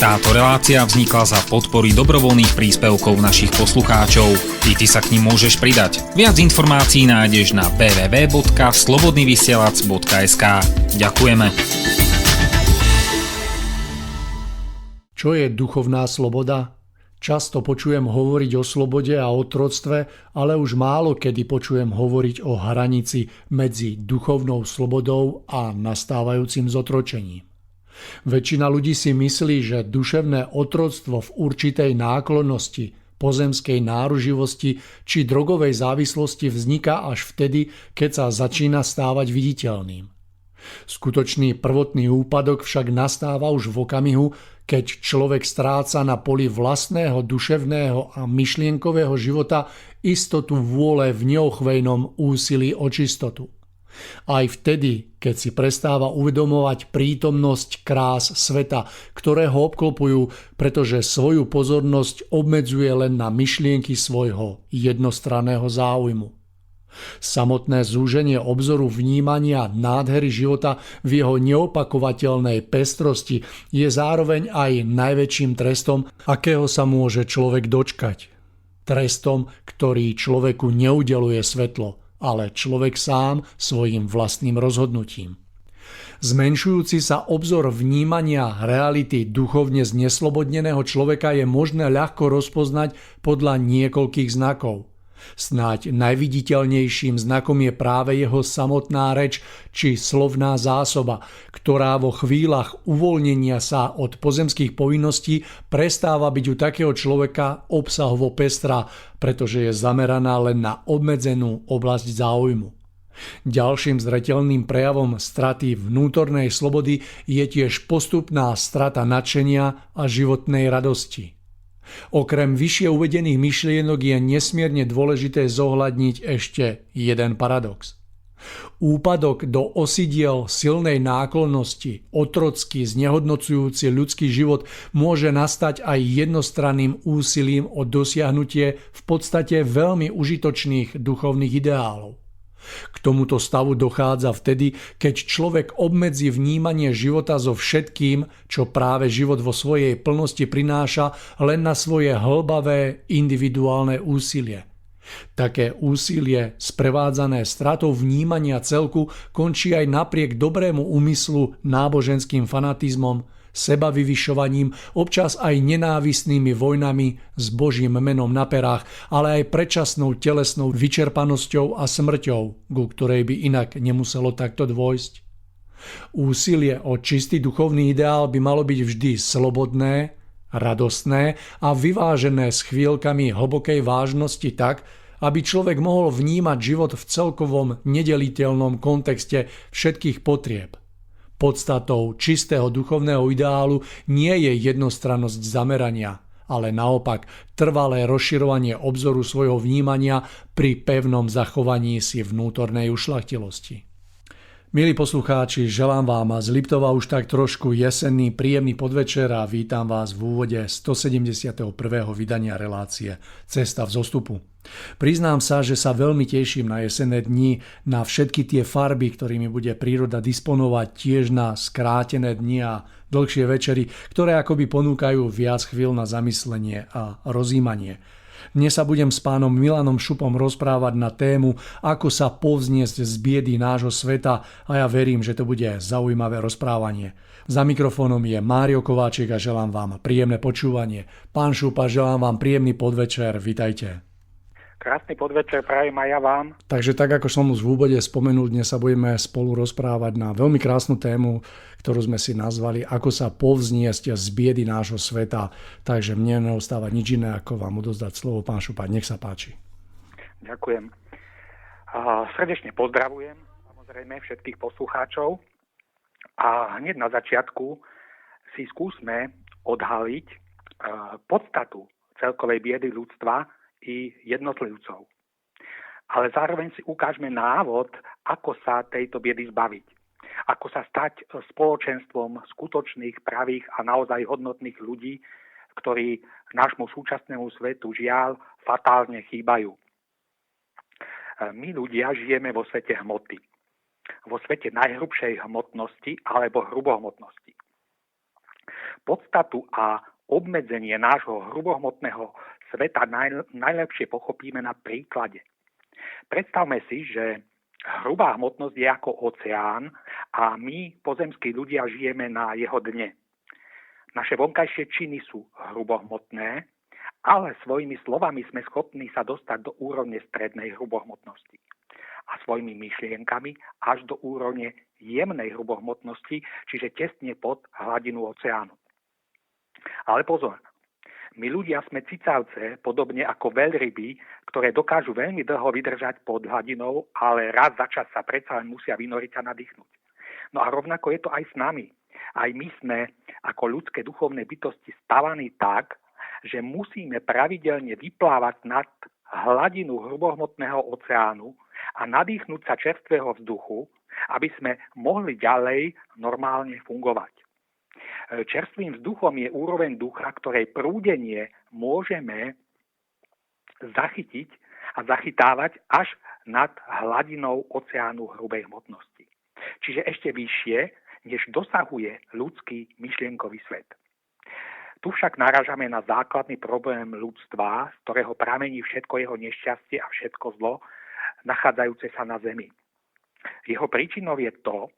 Táto relácia vznikla za podpory dobrovoľných príspevkov našich poslucháčov. I ty sa k nim môžeš pridať. Viac informácií nájdeš na www.slobodnyvysielac.sk. Ďakujeme. Čo je duchovná sloboda? Často počujem hovoriť o slobode a otroctve, ale už málo kedy počujem hovoriť o hranici medzi duchovnou slobodou a nastávajúcim zotročením. Väčšina ľudí si myslí, že duševné otroctvo v určitej náklonnosti, pozemskej náruživosti či drogovej závislosti vzniká až vtedy, keď sa začína stávať viditeľným. Skutočný prvotný úpadok však nastáva už v okamihu, keď človek stráca na poli vlastného duševného a myšlienkového života istotu vôle v neochvejnom úsilí o čistotu. Aj vtedy, keď si prestáva uvedomovať prítomnosť krás sveta, ktoré ho obklopujú, pretože svoju pozornosť obmedzuje len na myšlienky svojho jednostranného záujmu. Samotné zúženie obzoru vnímania nádhery života v jeho neopakovateľnej pestrosti je zároveň aj najväčším trestom, akého sa môže človek dočkať. Trestom, ktorý človeku neudeluje svetlo, ale človek sám svojim vlastným rozhodnutím. Zmenšujúci sa obzor vnímania reality duchovne zneslobodneného človeka je možné ľahko rozpoznať podľa niekoľkých znakov. Snáď najviditeľnejším znakom je práve jeho samotná reč či slovná zásoba, ktorá vo chvíľach uvoľnenia sa od pozemských povinností prestáva byť u takého človeka obsahovo pestrá, pretože je zameraná len na obmedzenú oblasť záujmu. Ďalším zreteľným prejavom straty vnútornej slobody je tiež postupná strata nadšenia a životnej radosti. Okrem vyššie uvedených myšlienok je nesmierne dôležité zohľadniť ešte jeden paradox. Úpadok do osidiel silnej náklonnosti, otrocký, znehodnocujúci ľudský život môže nastať aj jednostranným úsilím o dosiahnutie v podstate veľmi užitočných duchovných ideálov. K tomuto stavu dochádza vtedy, keď človek obmedzí vnímanie života so všetkým, čo práve život vo svojej plnosti prináša, len na svoje hlbavé individuálne úsilie. Také úsilie, sprevádzané stratou vnímania celku, končí aj napriek dobrému úmyslu náboženským fanatizmom, sebavyvyšovaním, občas aj nenávistnými vojnami s Božím menom na perách, ale aj predčasnou telesnou vyčerpanosťou a smrťou, ku ktorej by inak nemuselo takto dôjsť. Úsilie o čistý duchovný ideál by malo byť vždy slobodné, radostné a vyvážené s chvíľkami hlbokej vážnosti tak, aby človek mohol vnímať život v celkovom nedeliteľnom kontexte všetkých potrieb. Podstatou čistého duchovného ideálu nie je jednostrannosť zamerania, ale naopak trvalé rozširovanie obzoru svojho vnímania pri pevnom zachovaní si vnútornej ušľachtilosti. Milí poslucháči, želám vám z Liptova už tak trošku jesenný, príjemný podvečer a vítam vás v úvode 171. vydania relácie Cesta vzostupu. Priznám sa, že sa veľmi teším na jesenné dni, na všetky tie farby, ktorými bude príroda disponovať, tiež na skrátené dni a dlhšie večery, ktoré akoby ponúkajú viac chvíľ na zamyslenie a rozjímanie. Dnes sa budem s pánom Milanom Šupom rozprávať na tému, ako sa povzniesť z biedy nášho sveta a ja verím, že to bude zaujímavé rozprávanie. Za mikrofónom je Mário Kováčik a želám vám príjemné počúvanie. Pán Šupa, želám vám príjemný podvečer, vitajte. Krásny podvečer prajem aj ja vám. Takže tak, ako som už v úvode spomenul, dnes sa budeme spolu rozprávať na veľmi krásnu tému, ktorú sme si nazvali Ako sa povzniesť z biedy nášho sveta. Takže mne neostáva nič iné, ako vám odozdať slovo. Pán Šupa, nech sa páči. Ďakujem. Srdečne pozdravujem samozrejme všetkých poslucháčov a hneď na začiatku si skúsme odhaliť podstatu celkovej biedy ľudstva i jednotlivcov. Ale zároveň si ukážeme návod, ako sa tejto biedy zbaviť. Ako sa stať spoločenstvom skutočných, pravých a naozaj hodnotných ľudí, ktorí nášmu súčasnému svetu žiaľ fatálne chýbajú. My ľudia žijeme vo svete hmoty. Vo svete najhrubšej hmotnosti alebo hrubohmotnosti. podstatu a obmedzenie nášho hrubohmotného sveta najlepšie pochopíme na príklade. Predstavme si, že hrubá hmotnosť je ako oceán a my, pozemskí ľudia, žijeme na jeho dne. Naše vonkajšie činy sú hrubohmotné, ale svojimi slovami sme schopní sa dostať do úrovne strednej hrubohmotnosti a svojimi myšlienkami až do úrovne jemnej hrubohmotnosti, čiže tesne pod hladinu oceánu. Ale pozor, my ľudia sme cicavce, podobne ako veľryby, ktoré dokážu veľmi dlho vydržať pod hladinou, ale raz za čas sa predsa len musia vynoriť a nadýchnuť. No a rovnako je to aj s nami. Aj my sme ako ľudské duchovné bytosti stavaní tak, že musíme pravidelne vyplávať nad hladinu hrubohmotného oceánu a nadýchnúť sa čerstvého vzduchu, aby sme mohli ďalej normálne fungovať. Čerstvým vzduchom je úroveň ducha, ktorej prúdenie môžeme zachytiť a zachytávať až nad hladinou oceánu hrubej hmotnosti. Čiže ešte vyššie, než dosahuje ľudský myšlienkový svet. Tu však narážame na základný problém ľudstva, z ktorého pramení všetko jeho nešťastie a všetko zlo, nachádzajúce sa na zemi. Jeho príčinou je to,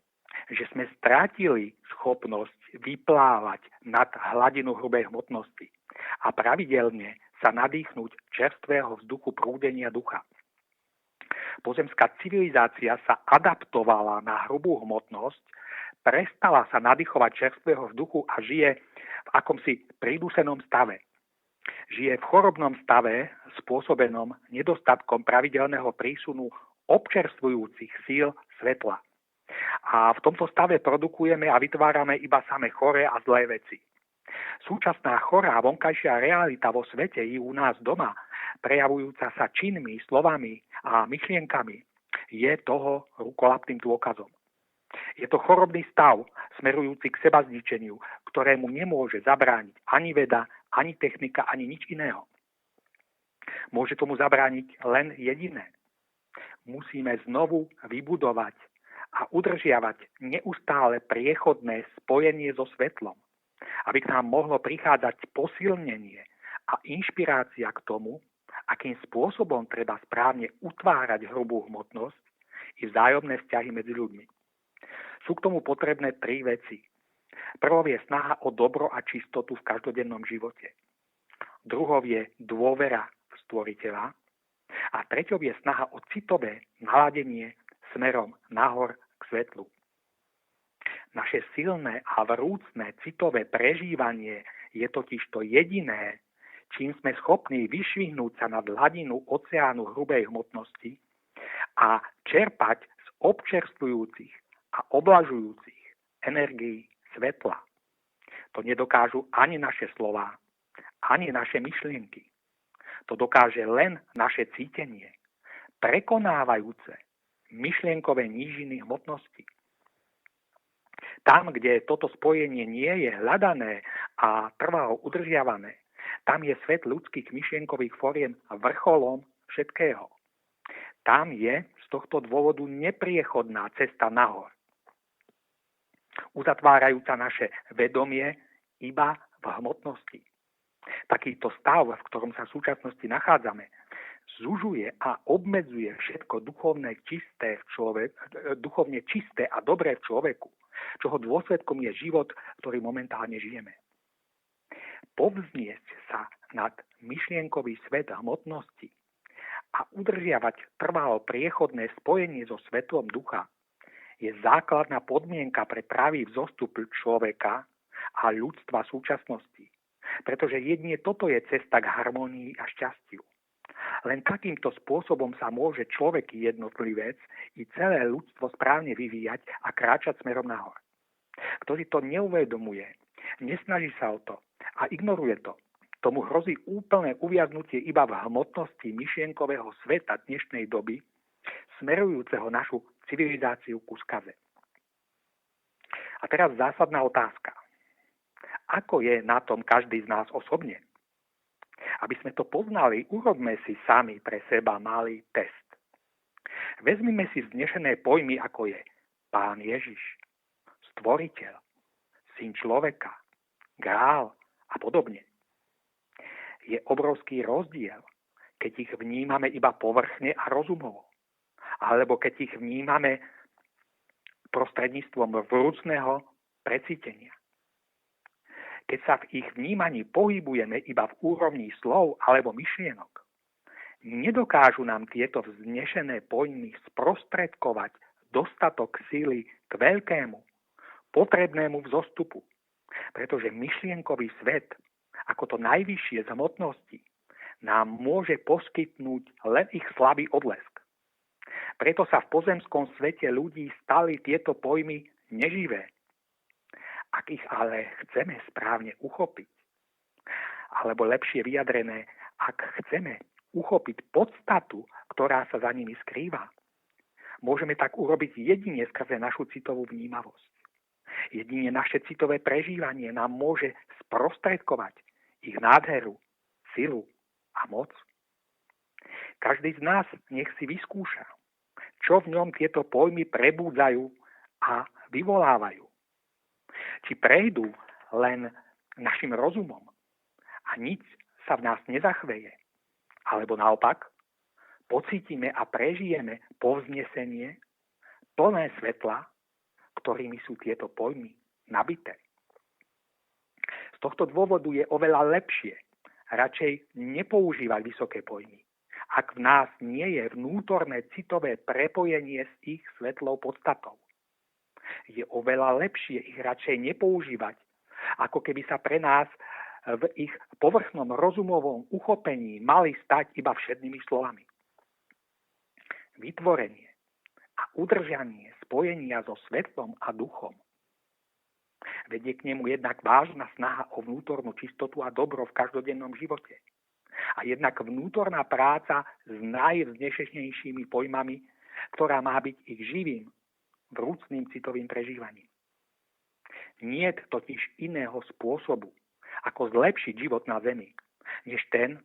že sme strátili schopnosť vyplávať nad hladinu hrubej hmotnosti a pravidelne sa nadýchnúť čerstvého vzduchu prúdenia ducha. Pozemská civilizácia sa adaptovala na hrubú hmotnosť, prestala sa nadýchovať čerstvého vzduchu a žije v akomsi pridúsenom stave. Žije v chorobnom stave spôsobenom nedostatkom pravidelného prísunu občerstvujúcich síl svetla. A v tomto stave produkujeme a vytvárame iba same choré a zlé veci. Súčasná chorá vonkajšia realita vo svete i u nás doma, prejavujúca sa činmi, slovami a myšlienkami, je toho rukolapným dôkazom. Je to chorobný stav, smerujúci k sebazničeniu, ktorému nemôže zabrániť ani veda, ani technika, ani nič iného. Môže tomu zabrániť len jediné. Musíme znovu vybudovať a udržiavať neustále priechodné spojenie so svetlom, aby k nám mohlo prichádzať posilnenie a inšpirácia k tomu, akým spôsobom treba správne utvárať hrubú hmotnosť i vzájomné vzťahy medzi ľuďmi. Sú k tomu potrebné 3 veci. Prvou je snaha o dobro a čistotu v každodennom živote. Druhou je dôvera v stvoriteľa. A treťou je snaha o citové naladenie smerom nahor k svetlu. Naše silné a vrúcne citové prežívanie je totiž to jediné, čím sme schopní vyšvihnúť sa nad hladinu oceánu hrubej hmotnosti a čerpať z občerstvujúcich a oblažujúcich energií svetla. To nedokážu ani naše slová, ani naše myšlienky. To dokáže len naše cítenie, prekonávajúce myšlienkové nížiny hmotnosti. Tam, kde toto spojenie nie je hľadané a trvalo udržiavané, tam je svet ľudských myšlienkových foriem vrcholom všetkého. Tam je z tohto dôvodu nepriechodná cesta nahor, uzatvárajúca naše vedomie iba v hmotnosti. Takýto stav, v ktorom sa v súčasnosti nachádzame, zužuje a obmedzuje všetko duchovne čisté a dobré v človeku, čoho dôsledkom je život, ktorý momentálne žijeme. Povzniesť sa nad myšlienkový svet hmotnosti a udržiavať trvalo priechodné spojenie so svetlom ducha je základná podmienka pre pravý vzostup človeka a ľudstva súčasnosti. Pretože jedine toto je cesta k harmonii a šťastiu. Len takýmto spôsobom sa môže človek jednotlivec i celé ľudstvo správne vyvíjať a kráčať smerom nahor. Kto si to neuvedomuje, nesnaží sa o to a ignoruje to, tomu hrozí úplné uviaznutie iba v hmotnosti myšlienkového sveta dnešnej doby, smerujúceho našu civilizáciu ku skaze. A teraz zásadná otázka. Ako je na tom každý z nás osobne? Aby sme to poznali, urobme si sami pre seba malý test. Vezmime si vznešené pojmy, ako je Pán Ježiš, Stvoriteľ, Syn človeka, grál a podobne. Je obrovský rozdiel, keď ich vnímame iba povrchne a rozumovo, alebo keď ich vnímame prostredníctvom vrúcneho precítenia. Keď sa v ich vnímaní pohybujeme iba v úrovni slov alebo myšlienok, nedokážu nám tieto vznešené pojmy sprostredkovať dostatok síly k veľkému, potrebnému vzostupu, pretože myšlienkový svet, ako to najvyššie z hmotnosti, nám môže poskytnúť len ich slabý odlesk. Preto sa v pozemskom svete ľudí stali tieto pojmy neživé. Ak ich ale chceme správne uchopiť, alebo lepšie vyjadrené, ak chceme uchopiť podstatu, ktorá sa za nimi skrýva, môžeme tak urobiť jedine skrze našu citovú vnímavosť. Jedine naše citové prežívanie nám môže sprostredkovať ich nádheru, silu a moc. Každý z nás nech si vyskúša, čo v ňom tieto pojmy prebúdzajú a vyvolávajú. Či prejdú len našim rozumom a nič sa v nás nezachveje, alebo naopak pocítime a prežijeme povznesenie plné svetla, ktorými sú tieto pojmy nabité. Z tohto dôvodu je oveľa lepšie radšej nepoužívať vysoké pojmy, ak v nás nie je vnútorné citové prepojenie s ich svetlou podstatou. Je oveľa lepšie ich radšej nepoužívať, ako keby sa pre nás v ich povrchnom rozumovom uchopení mali stať iba všednými slovami. Vytvorenie a udržanie spojenia so svetlom a duchom vedie k nemu jednak vážna snaha o vnútornú čistotu a dobro v každodennom živote. A jednak vnútorná práca s najvznešenejšími pojmami, ktorá má byť ich živým, vrúcným citovým prežívaním. Niet totiž iného spôsobu, ako zlepšiť život na zemi, než ten,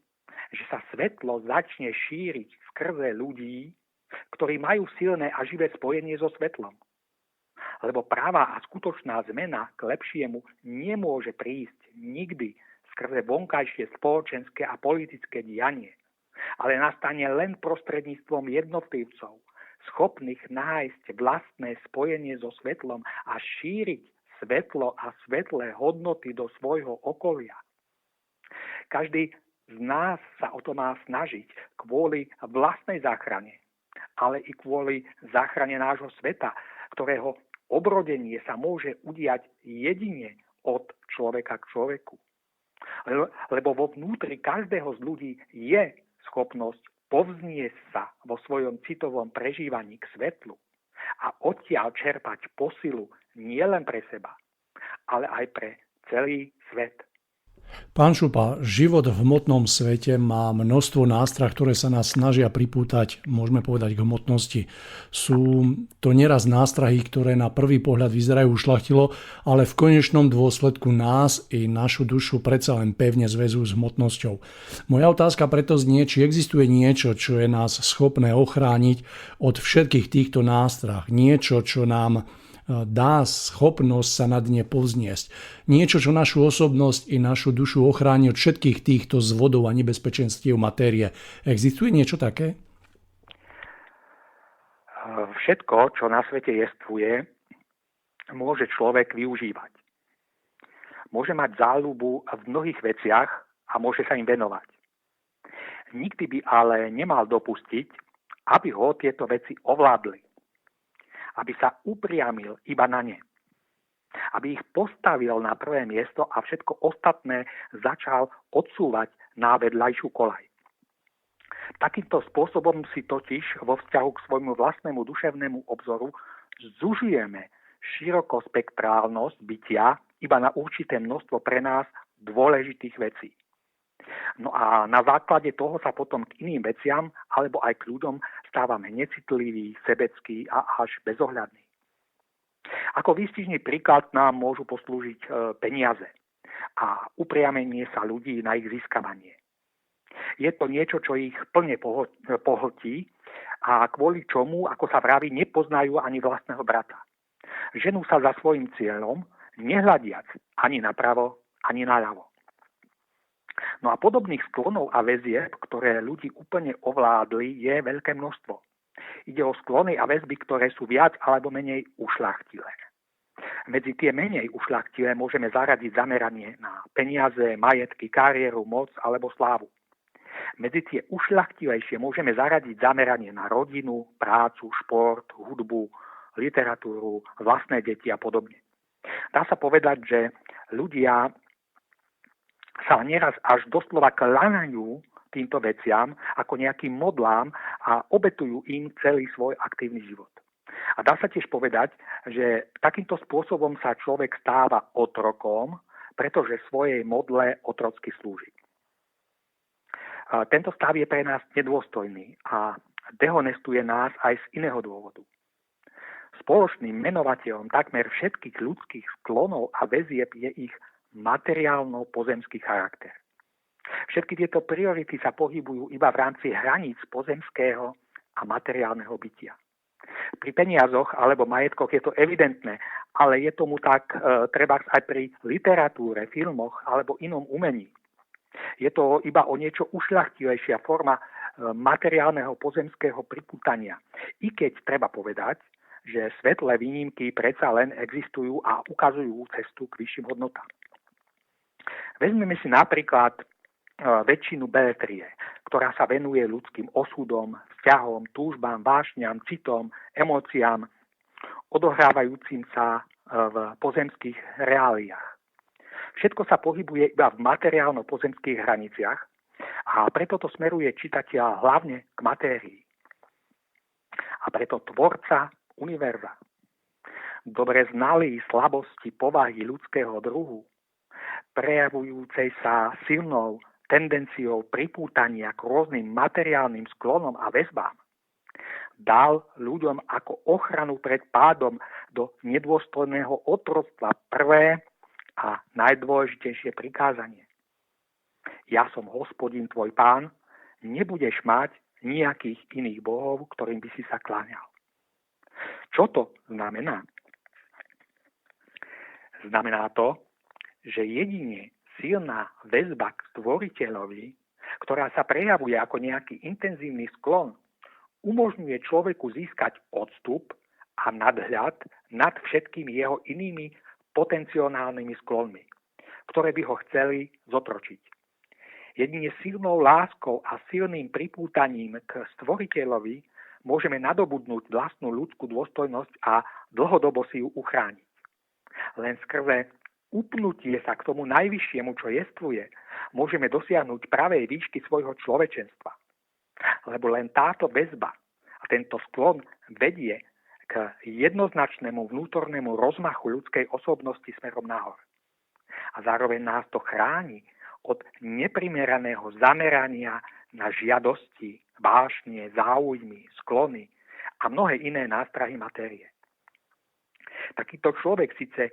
že sa svetlo začne šíriť skrze ľudí, ktorí majú silné a živé spojenie so svetlom. Lebo pravá a skutočná zmena k lepšiemu nemôže prísť nikdy skrze vonkajšie spoločenské a politické dianie, ale nastane len prostredníctvom jednotlivcov, schopných nájsť vlastné spojenie so svetlom a šíriť svetlo a svetlé hodnoty do svojho okolia. Každý z nás sa o to má snažiť kvôli vlastnej záchrane, ale i kvôli záchrane nášho sveta, ktorého obrodenie sa môže udiať jedine od človeka k človeku. Lebo vo vnútri každého z ľudí je schopnosť povzniesť sa vo svojom citovom prežívaní k svetlu a odtiaľ čerpať posilu nielen pre seba, ale aj pre celý svet. Pán Šupa, život v hmotnom svete má množstvo nástrah, ktoré sa nás snažia pripútať, môžeme povedať, k hmotnosti. Sú to neraz nástrahy, ktoré na prvý pohľad vyzerajú ušľachtilo, ale v konečnom dôsledku nás i našu dušu predsa len pevne zväzujú s hmotnosťou. Moja otázka preto znie, či existuje niečo, čo je nás schopné ochrániť od všetkých týchto nástrah. Niečo, čo nám dá schopnosť sa nad ne povzniesť. Niečo, čo našu osobnosť i našu dušu ochráni od všetkých týchto zvodov a nebezpečenstiev matérie. Existuje niečo také? Všetko, čo na svete jestvuje, môže človek využívať. Môže mať záľubu v mnohých veciach a môže sa im venovať. Nikdy by ale nemal dopustiť, aby ho tieto veci ovládli. Aby sa upriamil iba na ne. Aby ich postavil na prvé miesto a všetko ostatné začal odsúvať na vedľajšiu koľaj. Takýmto spôsobom si totiž vo vzťahu k svojmu vlastnému duševnému obzoru zužujeme širokospektrálnosť bytia iba na určité množstvo pre nás dôležitých vecí. No a na základe toho sa potom k iným veciam alebo aj k ľuďom stávame necitliví, sebeckí a až bezohľadní. Ako výstižný príklad nám môžu poslúžiť peniaze a upriamenie sa ľudí na ich získavanie. Je to niečo, čo ich plne pohltí a kvôli čomu, ako sa vraví, nepoznajú ani vlastného brata. Ženú sa za svojím cieľom, nehľadiac ani napravo, ani naľavo. No a podobných sklonov a väzieb, ktoré ľudí úplne ovládli, je veľké množstvo. Ide o sklony a väzby, ktoré sú viac alebo menej ušľachtilé. Medzi tie menej ušľachtilé môžeme zaradiť zameranie na peniaze, majetky, kariéru, moc alebo slávu. Medzi tie ušľachtilejšie môžeme zaradiť zameranie na rodinu, prácu, šport, hudbu, literatúru, vlastné deti a podobne. Dá sa povedať, že ľudia sa nieraz až doslova kláňajú týmto veciam ako nejakým modlám a obetujú im celý svoj aktívny život. A dá sa tiež povedať, že takýmto spôsobom sa človek stáva otrokom, pretože svojej modle otrocky slúži. Tento stav je pre nás nedôstojný a dehonestuje nás aj z iného dôvodu. Spoločným menovateľom takmer všetkých ľudských sklonov a väzieb je ich materiálno-pozemský charakter. Všetky tieto priority sa pohybujú iba v rámci hraníc pozemského a materiálneho bytia. Pri peniazoch alebo majetkoch je to evidentné, ale je tomu tak trebárs aj pri literatúre, filmoch alebo inom umení. Je to iba o niečo ušľachtilejšia forma materiálneho pozemského pripútania. I keď treba povedať, že svetlé výnimky predsa len existujú a ukazujú cestu k vyšším hodnotám. Vezmeme si napríklad väčšinu beletrie, ktorá sa venuje ľudským osudom, vzťahom, túžbám, vášňam, citom, emóciám, odohrávajúcim sa v pozemských reáliách. Všetko sa pohybuje iba v materiálno-pozemských hraniciach a preto to smeruje čitateľa hlavne k matérii. A preto tvorca univerza, dobre znalý slabosti povahy ľudského druhu, prejavujúcej sa silnou tendenciou pripútania k rôznym materiálnym sklonom a väzbám, dal ľuďom ako ochranu pred pádom do nedôstojného otroctva prvé a najdôležitejšie prikázanie. Ja som Hospodin tvoj pán, nebudeš mať nejakých iných bohov, ktorým by si sa kláňal. Čo to znamená? Znamená to, že jedine silná väzba k stvoriteľovi, ktorá sa prejavuje ako nejaký intenzívny sklon, umožňuje človeku získať odstup a nadhľad nad všetkými jeho inými potenciálnymi sklonmi, ktoré by ho chceli zotročiť. Jedine silnou láskou a silným pripútaním k stvoriteľovi môžeme nadobudnúť vlastnú ľudskú dôstojnosť a dlhodobo si ju uchrániť. Len skrze upnutie sa k tomu najvyššiemu, čo jestvuje, môžeme dosiahnuť pravej výšky svojho človečenstva. Lebo len táto väzba a tento sklon vedie k jednoznačnému vnútornému rozmachu ľudskej osobnosti smerom nahor. A zároveň nás to chráni od neprimeraného zamerania na žiadosti, vášne, záujmy, sklony a mnohé iné nástrahy matérie. Takýto človek síce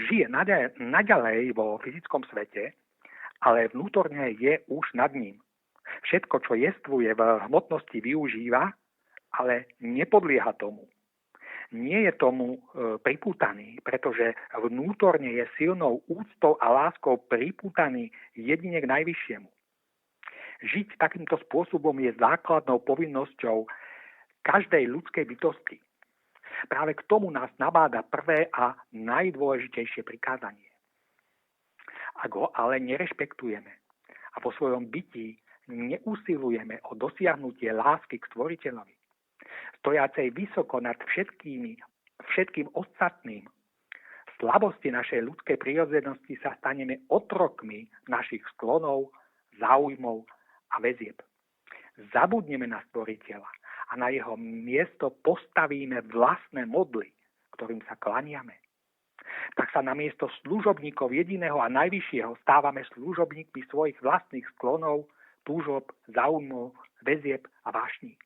žije naďalej vo fyzickom svete, ale vnútorne je už nad ním. Všetko, čo jestvuje v hmotnosti, využíva, ale nepodlieha tomu. Nie je tomu pripútaný, pretože vnútorne je silnou úctou a láskou pripútaný jedine k najvyššiemu. Žiť takýmto spôsobom je základnou povinnosťou každej ľudskej bytosti. Práve k tomu nás nabáda prvé a najdôležitejšie prikázanie. Ak ho ale nerešpektujeme a vo svojom bytí neusilujeme o dosiahnutie lásky k stvoriteľovi, stojacej vysoko nad všetkým ostatným, v slabosti našej ľudskej prirodzenosti sa staneme otrokmi našich sklonov, záujmov a väzieb. Zabudneme na stvoriteľa a na jeho miesto postavíme vlastné modly, ktorým sa klaniame. Tak sa namiesto služobníkov jediného a najvyššieho stávame služobníkmi svojich vlastných sklonov, túžob, záujmov, väzieb a vášní.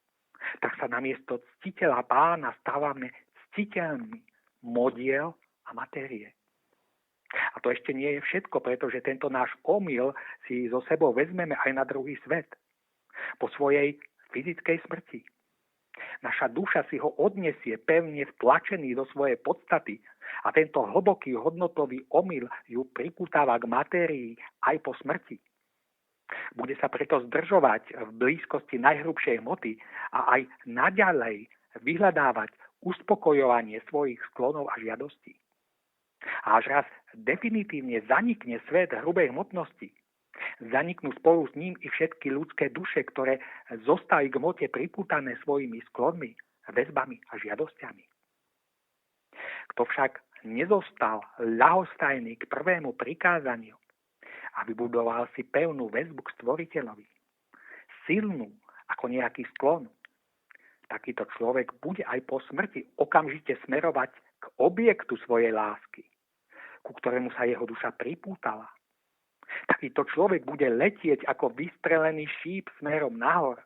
Tak sa namiesto ctiteľa pána stávame ctiteľmi modiel a matérie. A to ešte nie je všetko, pretože tento náš omyl si so sebou vezmeme aj na druhý svet. Po svojej fyzickej smrti. Naša duša si ho odniesie pevne vtlačený do svojej podstaty a tento hlboký hodnotový omyl ju prikutáva k matérii aj po smrti. Bude sa preto zdržovať v blízkosti najhrubšej hmoty a aj naďalej vyhľadávať uspokojovanie svojich sklonov a žiadostí. A až raz definitívne zanikne svet hrubej hmotnosti, zaniknú spolu s ním i všetky ľudské duše, ktoré zostali k hmote pripútané svojimi sklonmi, väzbami a žiadosťami. Kto však nezostal ľahostajný k prvému prikázaniu a vybudoval si pevnú väzbu k Stvoriteľovi, silnú ako nejaký sklon, takýto človek bude aj po smrti okamžite smerovať k objektu svojej lásky, ku ktorému sa jeho duša pripútala. Takýto človek bude letieť ako vystrelený šíp smerom nahor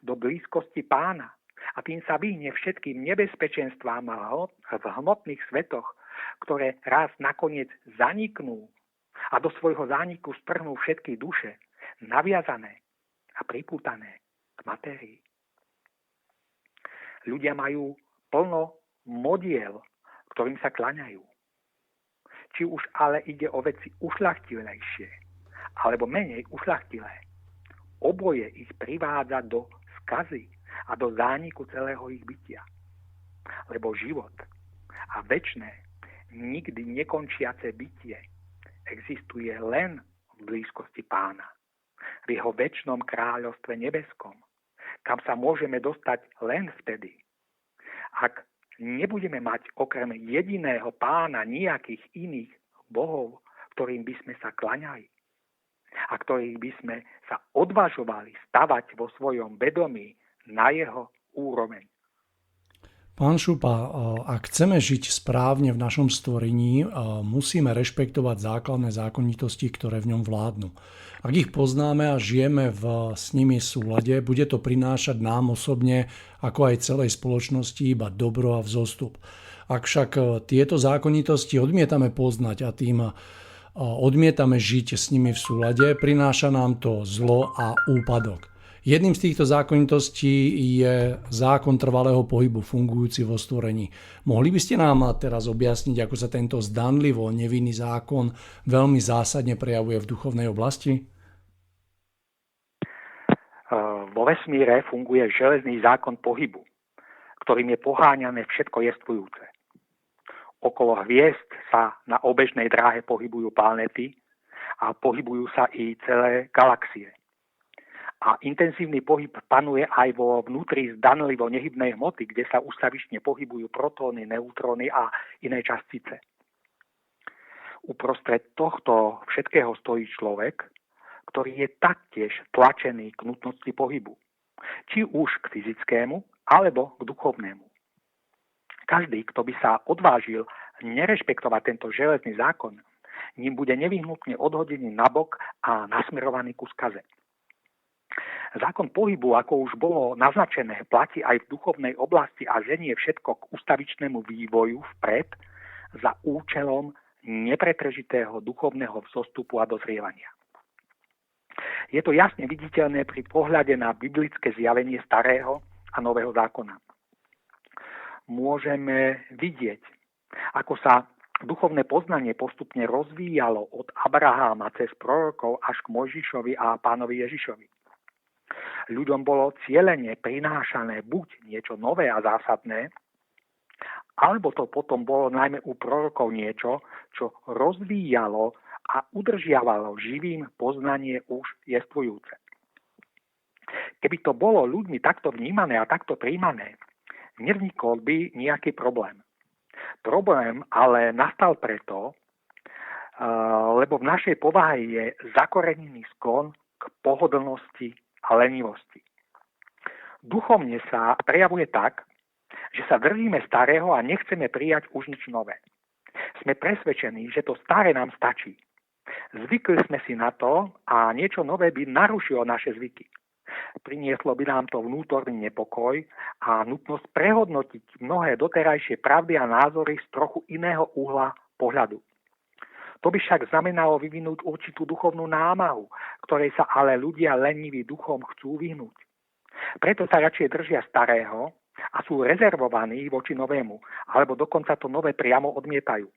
do blízkosti Pána a tým sa vyhne všetkým nebezpečenstvám v hmotných svetoch, ktoré raz nakoniec zaniknú a do svojho zániku strhnú všetky duše naviazané a pripútané k matérii. Ľudia majú plno modiel, ktorým sa klaňajú. Či už ale ide o veci ušľachtilejšie alebo menej ušľachtilé, oboje ich privádza do skazy a do zániku celého ich bytia. Lebo život a večné, nikdy nekončiace bytie existuje len v blízkosti Pána, v jeho večnom kráľovstve nebeskom, kam sa môžeme dostať len vtedy, ak nebudeme mať okrem jediného Pána nejakých iných bohov, ktorým by sme sa klaňali a ktorých by sme sa odvažovali stavať vo svojom vedomí na jeho úroveň. Pán Šupa, ak chceme žiť správne v našom stvorení, musíme rešpektovať základné zákonitosti, ktoré v ňom vládnu. Ak ich poznáme a žijeme s nimi v súlade, bude to prinášať nám osobne, ako aj celej spoločnosti, iba dobro a vzostup. Ak však tieto zákonitosti odmietame poznať a tým odmietame žiť s nimi v súlade, prináša nám to zlo a úpadok. Jedným z týchto zákonitostí je zákon trvalého pohybu fungujúci vo stvorení. Mohli by ste nám teraz objasniť, ako sa tento zdanlivo nevinný zákon veľmi zásadne prejavuje v duchovnej oblasti? Vo vesmíre funguje železný zákon pohybu, ktorým je poháňané všetko jestvujúce. Okolo hviezd sa na obežnej dráhe pohybujú planéty a pohybujú sa i celé galaxie. A intenzívny pohyb panuje aj vo vnútri zdanlivo nehybnej hmoty, kde sa ustavične pohybujú protóny, neutróny a iné častice. Uprostred tohto všetkého stojí človek, ktorý je taktiež tlačený k nutnosti pohybu, či už k fyzickému, alebo k duchovnému. Každý, kto by sa odvážil nerešpektovať tento železný zákon, ním bude nevyhnutne odhodený nabok a nasmerovaný ku skaze. Zákon pohybu, ako už bolo naznačené, platí aj v duchovnej oblasti a ženie všetko k ustavičnému vývoju vpred za účelom nepretržitého duchovného vzostupu a dozrievania. Je to jasne viditeľné pri pohľade na biblické zjavenie Starého a Nového zákona. Môžeme vidieť, ako sa duchovné poznanie postupne rozvíjalo od Abraháma cez prorokov až k Mojžišovi a Pánovi Ježišovi. Ľuďom bolo cielene prinášané buď niečo nové a zásadné, alebo to potom bolo najmä u prorokov niečo, čo rozvíjalo a udržiavalo živým poznanie už jestvujúce. Keby to bolo ľuďmi takto vnímané a takto príjmané, nevznikol by nejaký problém. Problém ale nastal preto, lebo v našej povahe je zakorenený sklon k pohodlnosti a lenivosti. Duchovne sa prejavuje tak, že sa držíme starého a nechceme prijať už nič nové. Sme presvedčení, že to staré nám stačí. Zvykli sme si na to a niečo nové by narušilo naše zvyky. Prinieslo by nám to vnútorný nepokoj a nutnosť prehodnotiť mnohé doterajšie pravdy a názory z trochu iného uhla pohľadu. To by však znamenalo vyvinúť určitú duchovnú námahu, ktorej sa ale ľudia leniví duchom chcú vyhnúť. Preto sa radšej držia starého a sú rezervovaní voči novému, alebo dokonca to nové priamo odmietajú.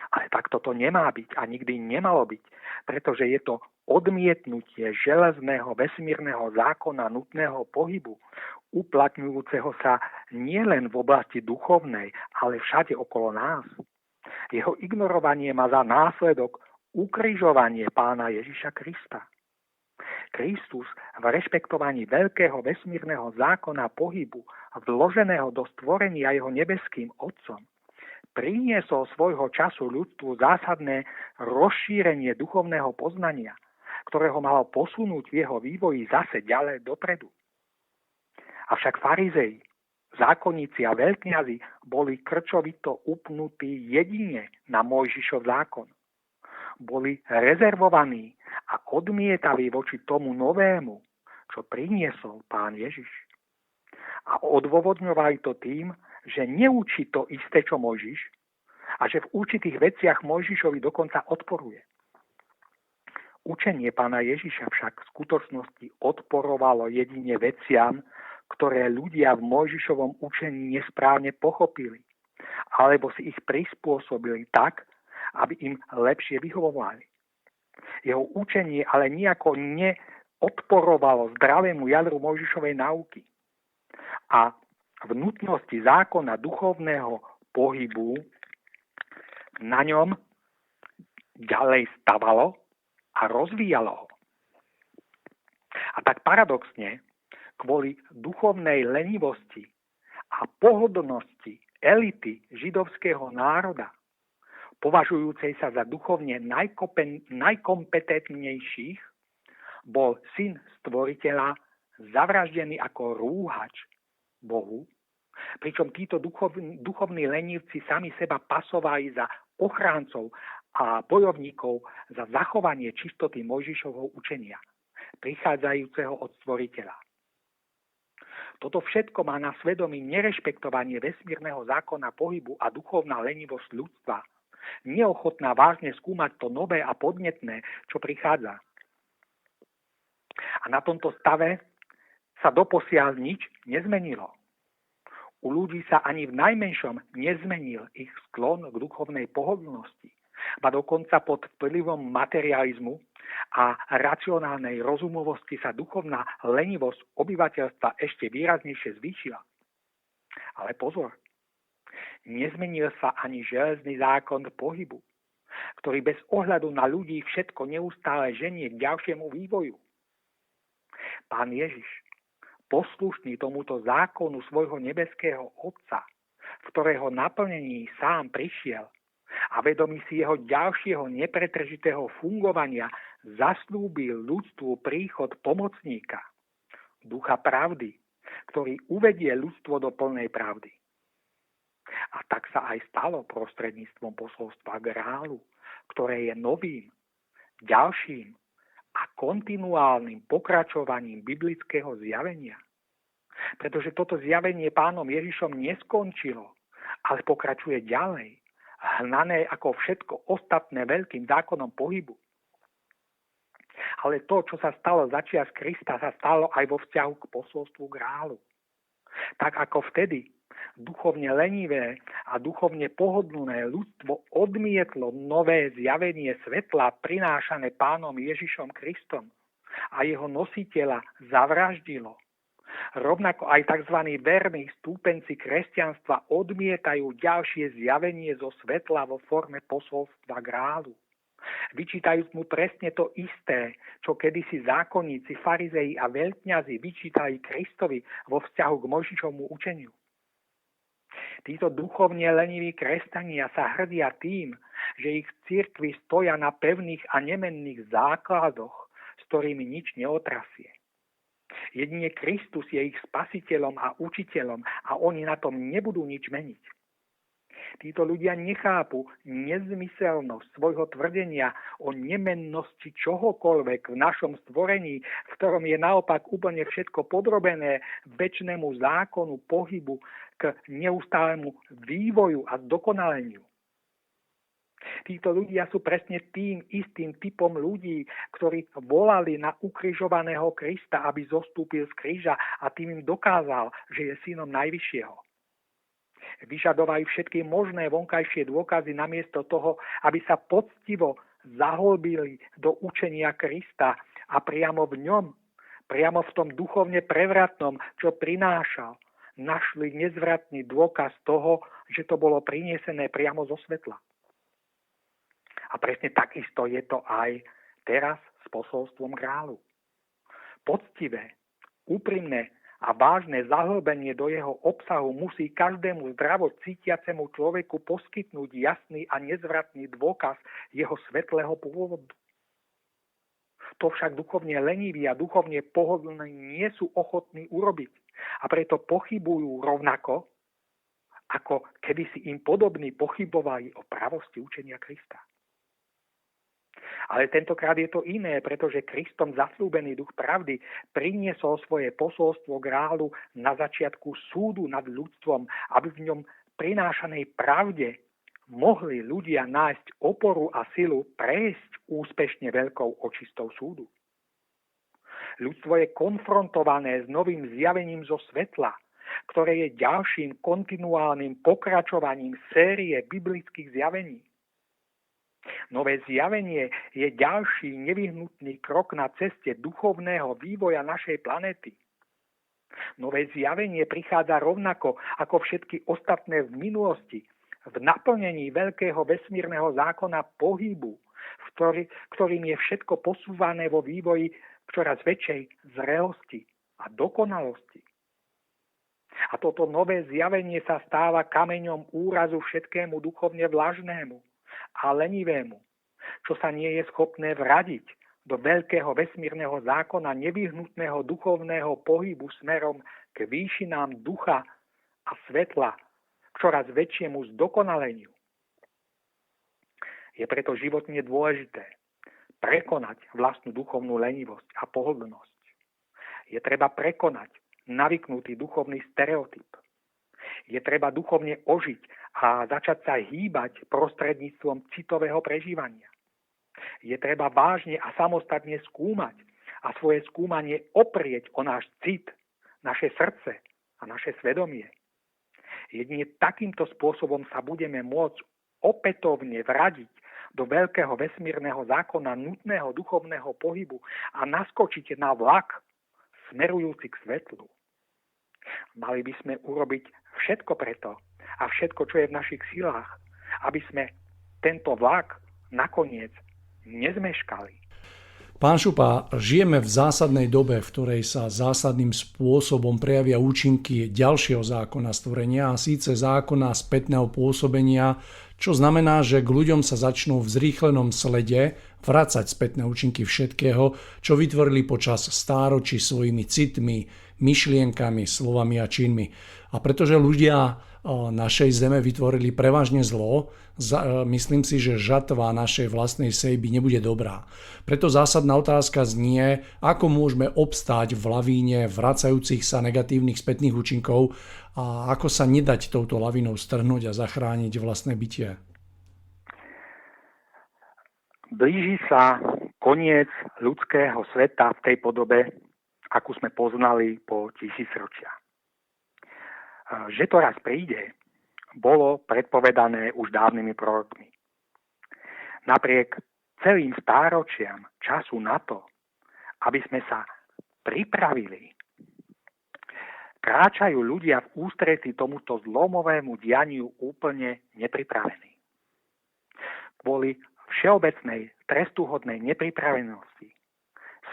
Ale takto to nemá byť a nikdy nemalo byť, pretože je to odmietnutie železného vesmírneho zákona nutného pohybu, uplatňujúceho sa nielen v oblasti duchovnej, ale všade okolo nás. Jeho ignorovanie má za následok ukrižovanie Pána Ježiša Krista. Kristus v rešpektovaní veľkého vesmírneho zákona pohybu, vloženého do stvorenia jeho nebeským Otcom, priniesol svojho času ľudstvu zásadné rozšírenie duchovného poznania, ktorého malo posunúť v jeho vývoji zase ďalej dopredu. Avšak farizei, zákonníci a veľkňazi boli krčovito upnutí jedine na Mojžišov zákon. Boli rezervovaní a odmietaví voči tomu novému, čo priniesol Pán Ježiš. A odôvodňovali to tým, že neučí to isté, čo Mojžiš, a že v určitých veciach Mojžišovi dokonca odporuje. Učenie Pána Ježiša však v skutočnosti odporovalo jedine veciam, ktoré ľudia v Mojžišovom učení nesprávne pochopili, alebo si ich prispôsobili tak, aby im lepšie vyhovovali. Jeho učenie ale nijako neodporovalo zdravému jadru Mojžišovej nauky. A v nutnosti zákona duchovného pohybu na ňom ďalej stavalo a rozvíjalo ho. A tak paradoxne, kvôli duchovnej lenivosti a pohodlnosti elity židovského národa, považujúcej sa za duchovne najkompetentnejších, bol syn stvoriteľa zavraždený ako rúhač Bohu, pričom títo duchovní lenivci sami seba pasovali za ochráncov a bojovníkov za zachovanie čistoty Mojžišovho učenia, prichádzajúceho od stvoriteľa. Toto všetko má na svedomí nerešpektovanie vesmírneho zákona pohybu a duchovná lenivosť ľudstva, neochotná vážne skúmať to nové a podnetné, čo prichádza. A na tomto stave sa doposiaľ nič nezmenilo. U ľudí sa ani v najmenšom nezmenil ich sklon k duchovnej pohodlnosti, ba dokonca pod vplyvom materializmu a racionálnej rozumovosti sa duchovná lenivosť obyvateľstva ešte výraznejšie zvýšila. Ale pozor, nezmenil sa ani železný zákon pohybu, ktorý bez ohľadu na ľudí všetko neustále ženie k ďalšiemu vývoju. Pán Ježiš, poslušný tomuto zákonu svojho nebeského Otca, v ktorého naplnení sám prišiel, a vedomý si jeho ďalšieho nepretržitého fungovania zaslúbil ľudstvu príchod pomocníka, ducha pravdy, ktorý uvedie ľudstvo do plnej pravdy. A tak sa aj stalo prostredníctvom posolstva Grálu, ktoré je novým, ďalším a kontinuálnym pokračovaním biblického zjavenia. Pretože toto zjavenie Pánom Ježišom neskončilo, ale pokračuje ďalej, hnané ako všetko ostatné veľkým zákonom pohybu. Ale to, čo sa stalo začias Krista, sa stalo aj vo vzťahu k posolstvu Grálu. Tak ako vtedy duchovne lenivé a duchovne pohodlné ľudstvo odmietlo nové zjavenie svetla prinášané Pánom Ježišom Kristom a jeho nositeľa zavraždilo. Rovnako aj tzv. Verní stúpenci kresťanstva odmietajú ďalšie zjavenie zo svetla vo forme posolstva Grálu. Vyčítajúc mu presne to isté, čo kedysi zákonníci, farizei a veľkňazi vyčítali Kristovi vo vzťahu k Mojžišovmu učeniu. Títo duchovne leniví kresťania sa hrdia tým, že ich cirkvi stoja na pevných a nemenných základoch, s ktorými nič neotrasie. Jedine Kristus je ich spasiteľom a učiteľom a oni na tom nebudú nič meniť. Títo ľudia nechápu nezmyselnosť svojho tvrdenia o nemennosti čohokoľvek v našom stvorení, v ktorom je naopak úplne všetko podrobené večnému zákonu pohybu k neustálemu vývoju a zdokonaleniu. Títo ľudia sú presne tým istým typom ľudí, ktorí volali na ukrižovaného Krista, aby zostúpil z kríža a tým im dokázal, že je synom Najvyššieho. Vyžadovali všetky možné vonkajšie dôkazy namiesto toho, aby sa poctivo zahlbili do učenia Krista a priamo v ňom, priamo v tom duchovne prevratnom, čo prinášal, našli nezvratný dôkaz toho, že to bolo prinesené priamo zo svetla. A presne takisto je to aj teraz s posolstvom kráľu. Poctivé, úprimné a vážne zahlbenie do jeho obsahu musí každému zdravo cítiacemu človeku poskytnúť jasný a nezvratný dôkaz jeho svetlého pôvodu. To však duchovne leniví a duchovne pohodlní nie sú ochotní urobiť a preto pochybujú rovnako, ako keby si im podobní pochybovali o pravosti učenia Krista. Ale tentokrát je to iné, pretože Kristom zasľúbený duch pravdy priniesol svoje posolstvo kráľu na začiatku súdu nad ľudstvom, aby v ňom prinášanej pravde mohli ľudia nájsť oporu a silu prejsť úspešne veľkou očistou súdu. Ľudstvo je konfrontované s novým zjavením zo svetla, ktoré je ďalším kontinuálnym pokračovaním série biblických zjavení. Nové zjavenie je ďalší nevyhnutný krok na ceste duchovného vývoja našej planéty. Nové zjavenie prichádza rovnako ako všetky ostatné v minulosti, v naplnení veľkého vesmírneho zákona pohybu, ktorým je všetko posúvané vo vývoji v čoraz väčšej zrelosti a dokonalosti. A toto nové zjavenie sa stáva kameňom úrazu všetkému duchovne vlažnému a lenivému, čo sa nie je schopné vradiť do veľkého vesmírneho zákona nevyhnutného duchovného pohybu smerom k výšinám ducha a svetla, k čoraz väčšiemu zdokonaleniu. Je preto životne dôležité prekonať vlastnú duchovnú lenivosť a pohodlnosť. Je treba prekonať navyknutý duchovný stereotyp. Je treba duchovne ožiť a začať sa hýbať prostredníctvom citového prežívania. Je treba vážne a samostatne skúmať a svoje skúmanie oprieť o náš cit, naše srdce a naše svedomie. Jedine takýmto spôsobom sa budeme môcť opätovne vradiť do veľkého vesmírneho zákona nutného duchovného pohybu a naskočiť na vlak smerujúci k svetlu. Mali by sme urobiť všetko preto a všetko, čo je v našich silách, aby sme tento vlak nakoniec nezmeškali. Pán Šupa, žijeme v zásadnej dobe, v ktorej sa zásadným spôsobom prejavia účinky ďalšieho zákona stvorenia, a síce zákona spätného pôsobenia, čo znamená, že k ľuďom sa začnú v zrýchlenom slede vracať spätné účinky všetkého, čo vytvorili počas stáročí svojimi citmi, myšlienkami, slovami a činmi. A pretože ľudia našej zeme vytvorili prevažne zlo, myslím si, že žatva našej vlastnej sejby nebude dobrá. Preto zásadná otázka znie, ako môžeme obstáť v lavíne vracajúcich sa negatívnych spätných účinkov a ako sa nedať touto lavínou strhnúť a zachrániť vlastné bytie. Blíži sa koniec ľudského sveta v tej podobe, akú sme poznali po tisícročia. Že to raz príde, bolo predpovedané už dávnymi prorokmi. Napriek celým stáročiam času na to, aby sme sa pripravili, kráčajú ľudia v ústretí tomuto zlomovému dianiu úplne nepripravení. Kvôli všeobecnej trestuhodnej nepripravenosti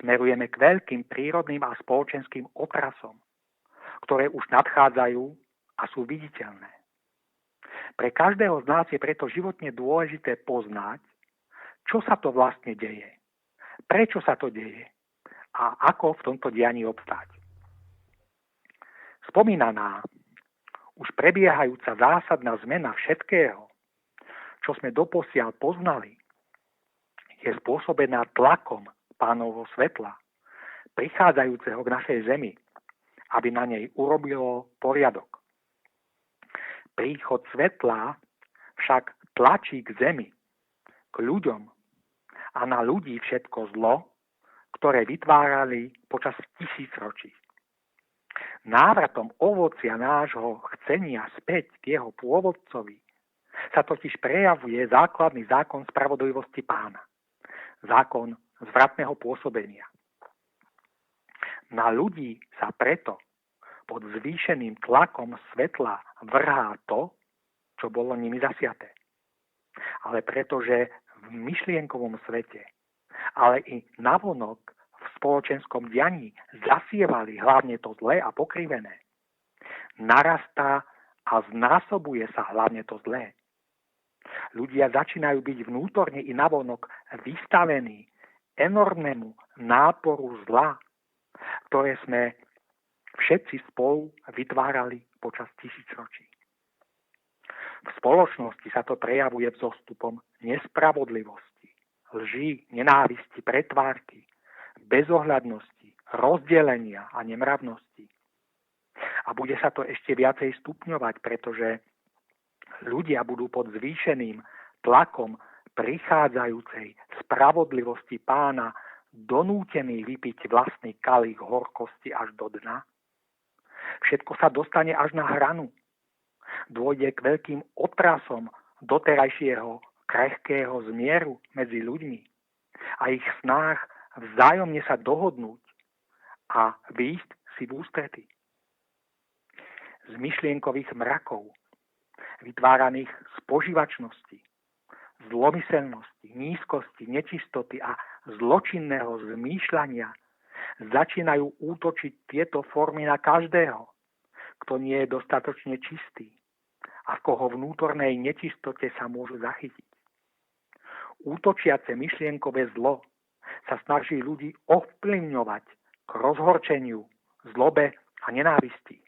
smerujeme k veľkým prírodným a spoločenským otrasom, ktoré už nadchádzajú a sú viditeľné. Pre každého z nás je preto životne dôležité poznať, čo sa to vlastne deje, prečo sa to deje a ako v tomto dianí obstáť. Spomínaná, už prebiehajúca zásadná zmena všetkého, čo sme doposiaľ poznali, je spôsobená tlakom Pánovho svetla, prichádzajúceho k našej zemi, aby na nej urobilo poriadok. Príchod svetla však tlačí k zemi, k ľuďom a na ľudí všetko zlo, ktoré vytvárali počas tisícročí. Návratom ovocia nášho chcenia späť k jeho pôvodcovi sa totiž prejavuje základný zákon spravodlivosti Pána. Zákon zvratného pôsobenia. Na ľudí sa preto pod zvýšeným tlakom svetla vrhá to, čo bolo nimi zasiaté. Ale pretože v myšlienkovom svete, ale i navonok v spoločenskom dianí zasievali hlavne to zlé a pokrivené, narastá a znásobuje sa hlavne to zlé. Ľudia začínajú byť vnútorne i navonok vystavení enormnému náporu zla, ktoré sme všetci spolu vytvárali počas tisícročí. V spoločnosti sa to prejavuje vzostupom nespravodlivosti, lží, nenávisti, pretvárky, bezohľadnosti, rozdelenia a nemravnosti. A bude sa to ešte viacej stupňovať, pretože ľudia budú pod zvýšeným tlakom prichádzajúcej spravodlivosti Pána donútení vypiť vlastný kalík horkosti až do dna. Všetko sa dostane až na hranu. Dôjde k veľkým otrasom doterajšieho krehkého zmieru medzi ľuďmi a ich snách vzájomne sa dohodnúť a výjsť si v ústrety. Z myšlienkových mrakov, vytváraných z požívačnosti, zlomyselnosti, nízkosti, nečistoty a zločinného zmýšľania začínajú útočiť tieto formy na každého, kto nie je dostatočne čistý a v koho vnútornej nečistote sa môžu zachytiť. Útočiace myšlienkové zlo sa snaží ľudí ovplyvňovať k rozhorčeniu, zlobe a nenávisti.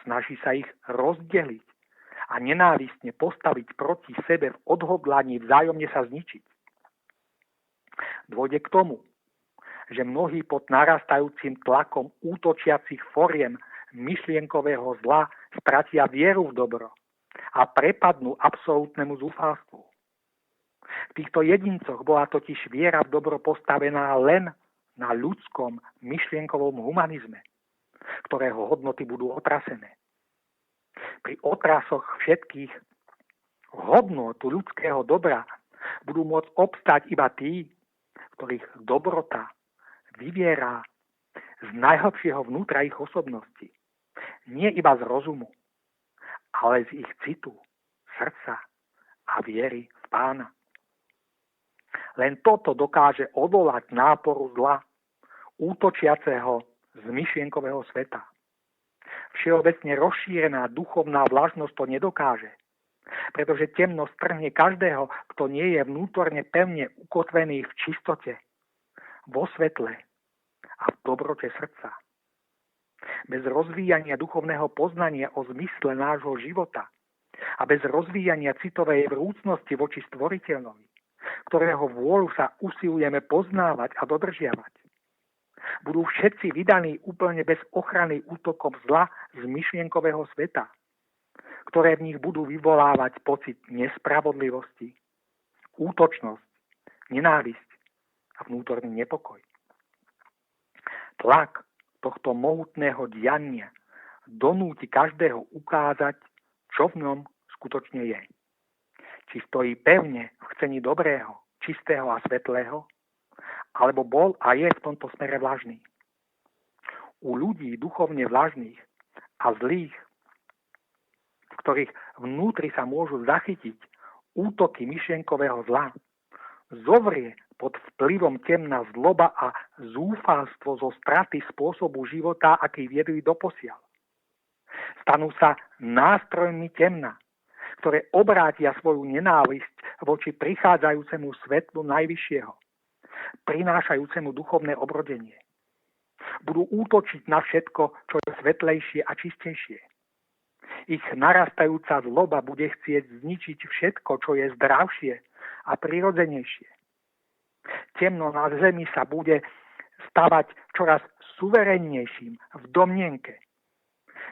Snaží sa ich rozdeliť a nenávistne postaviť proti sebe v odhodlaní vzájomne sa zničiť. Dôjde k tomu, že mnohí pod narastajúcim tlakom útočiacich foriem myšlienkového zla stratia vieru v dobro a prepadnú absolútnemu zúfalstvu. V týchto jedincoch bola totiž viera v dobro postavená len na ľudskom myšlienkovom humanizme, ktorého hodnoty budú otrasené. Pri otrasoch všetkých hodnôt ľudského dobra budú môcť obstať iba tí, ktorých dobrota vyvierá z najhlbšieho vnútra ich osobnosti. Nie iba z rozumu, ale z ich citu, srdca a viery v Pána. Len toto dokáže odolať náporu zla, útočiaceho z myšlienkového sveta. Všeobecne rozšírená duchovná vlažnosť to nedokáže, pretože temnosť strhne každého, kto nie je vnútorne pevne ukotvený v čistote, vo svetle a v dobrote srdca. Bez rozvíjania duchovného poznania o zmysle nášho života a bez rozvíjania citovej vrúcnosti voči Stvoriteľovi, ktorého vôľu sa usilujeme poznávať a dodržiavať, budú všetci vydaní úplne bez ochrany útokom zla z myšlienkového sveta, ktoré v nich budú vyvolávať pocit nespravodlivosti, útočnosť, nenávisť a vnútorný nepokoj. Tlak tohto mohutného diania donúti každého ukázať, čo v ňom skutočne je. Či stojí pevne v chcení dobrého, čistého a svetlého, alebo bol a je v tomto smere vlažný. U ľudí duchovne vlažných a zlých, v ktorých vnútri sa môžu zachytiť útoky myšlienkového zla, zovrie pod vplyvom temna zloba a zúfalstvo zo straty spôsobu života, aký viedli doposiaľ. Stanú sa nástrojmi temna, ktoré obrátia svoju nenávisť voči prichádzajúcemu svetlu najvyššieho, prinášajúcemu duchovné obrodenie. Budú útočiť na všetko, čo je svetlejšie a čistejšie. Ich narastajúca zloba bude chcieť zničiť všetko, čo je zdravšie a prirodzenejšie. Temno na zemi sa bude stavať čoraz suverennejším v domnienke,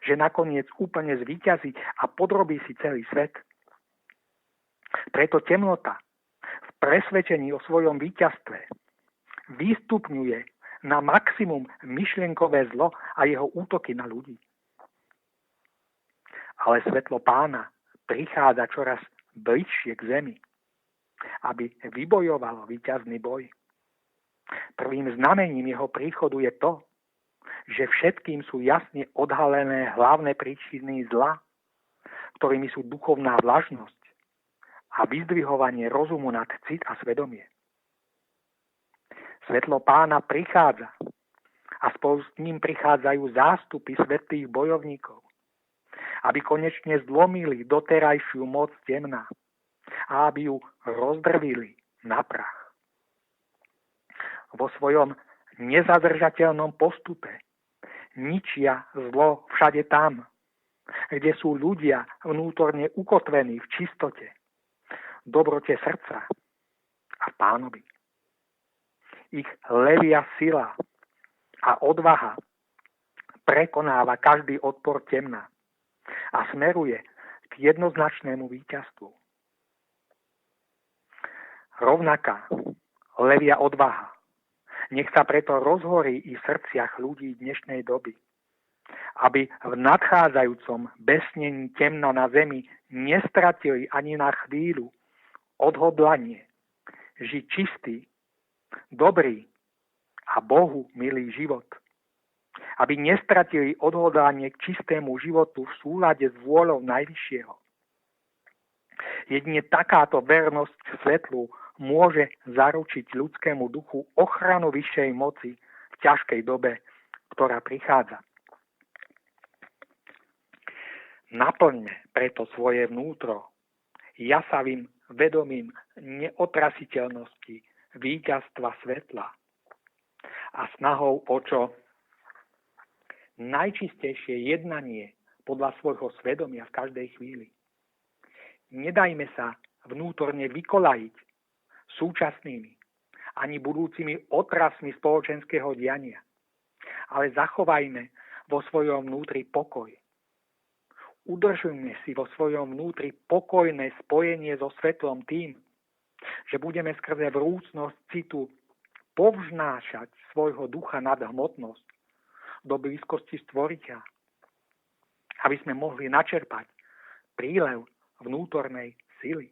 že nakoniec úplne zvíťazí a podrobí si celý svet. Preto temnota v presvedčení o svojom víťazstve vystupňuje na maximum myšlienkové zlo a jeho útoky na ľudí. Ale svetlo Pána prichádza čoraz bližšie k zemi, aby vybojovalo víťazný boj. Prvým znamením jeho príchodu je to, že všetkým sú jasne odhalené hlavné príčiny zla, ktorými sú duchovná vlažnosť a vyzdvihovanie rozumu nad cit a svedomie. Svetlo Pána prichádza a spolu s ním prichádzajú zástupy svätých bojovníkov, aby konečne zlomili doterajšiu moc temná a aby ju rozdrvili na prach. Vo svojom nezadržateľnom postupe ničia zlo všade tam, kde sú ľudia vnútorne ukotvení v čistote, dobrote srdca a Pánovi. Ich levia sila a odvaha prekonáva každý odpor temna a smeruje k jednoznačnému víťazstvu. Rovnaká levia odvaha nech sa preto rozhorí i v srdciach ľudí dnešnej doby, aby v nadchádzajúcom besnení temna na zemi nestratili ani na chvíľu odhodlanie žiť čistý, dobrý a Bohu milý život. Aby nestratili odhodlanie k čistému životu v súlade s vôľou Najvyššieho. Jedine takáto vernosť svetlu môže zaručiť ľudskému duchu ochranu vyššej moci v ťažkej dobe, ktorá prichádza. Naplňme preto svoje vnútro jasavým vedomím neotrasiteľnosti víťazstva svetla a snahou o čo najčistejšie jednanie podľa svojho svedomia v každej chvíli. Nedajme sa vnútorne vykolajiť súčasnými ani budúcimi otrasmi spoločenského diania, ale zachovajme vo svojom vnútri pokoj. Udržujme si vo svojom vnútri pokojné spojenie so svetlom tým, že budeme skrze vrúcnosť citu povznášať svojho ducha nad hmotnosť do blízkosti stvoriteľa, aby sme mohli načerpať prílev vnútornej sily.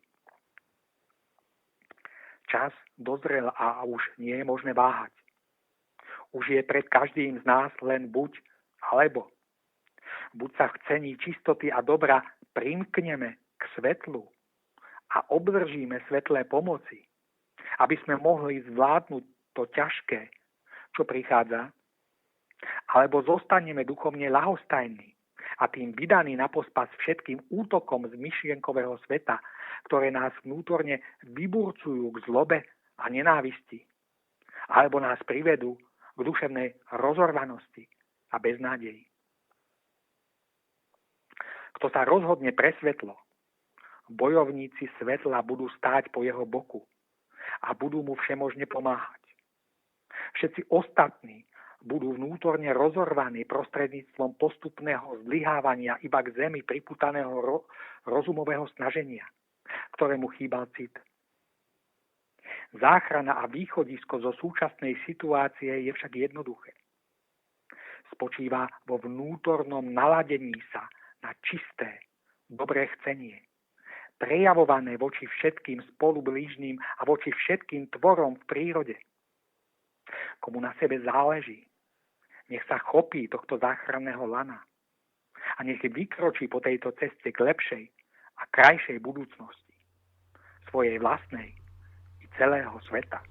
Čas dozrel a už nie je možné váhať. Už je pred každým z nás len buď alebo. Buď sa v cení čistoty a dobra primkneme k svetlu a obdržíme svetlé pomoci, aby sme mohli zvládnuť to ťažké, čo prichádza, alebo zostaneme duchovne ľahostajní a tým vydaní na pospas všetkým útokom z myšlienkového sveta, ktoré nás vnútorne vyburcujú k zlobe a nenávisti, alebo nás privedú k duševnej rozorvanosti a beznádeji. Kto sa rozhodne pre svetlo, bojovníci svetla budú stáť po jeho boku a budú mu všemožne pomáhať. Všetci ostatní budú vnútorne rozorvaní prostredníctvom postupného zlyhávania iba k zemi priputaného rozumového snaženia, ktorému chýbal cit. Záchrana a východisko zo súčasnej situácie je však jednoduché. Spočíva vo vnútornom naladení sa na čisté, dobré chcenie, prejavované voči všetkým spolublížnym a voči všetkým tvorom v prírode. Komu na sebe záleží, nech sa chopí tohto záchranného lana a nech vykročí po tejto ceste k lepšej a krajšej budúcnosti svojej vlastnej i celého sveta.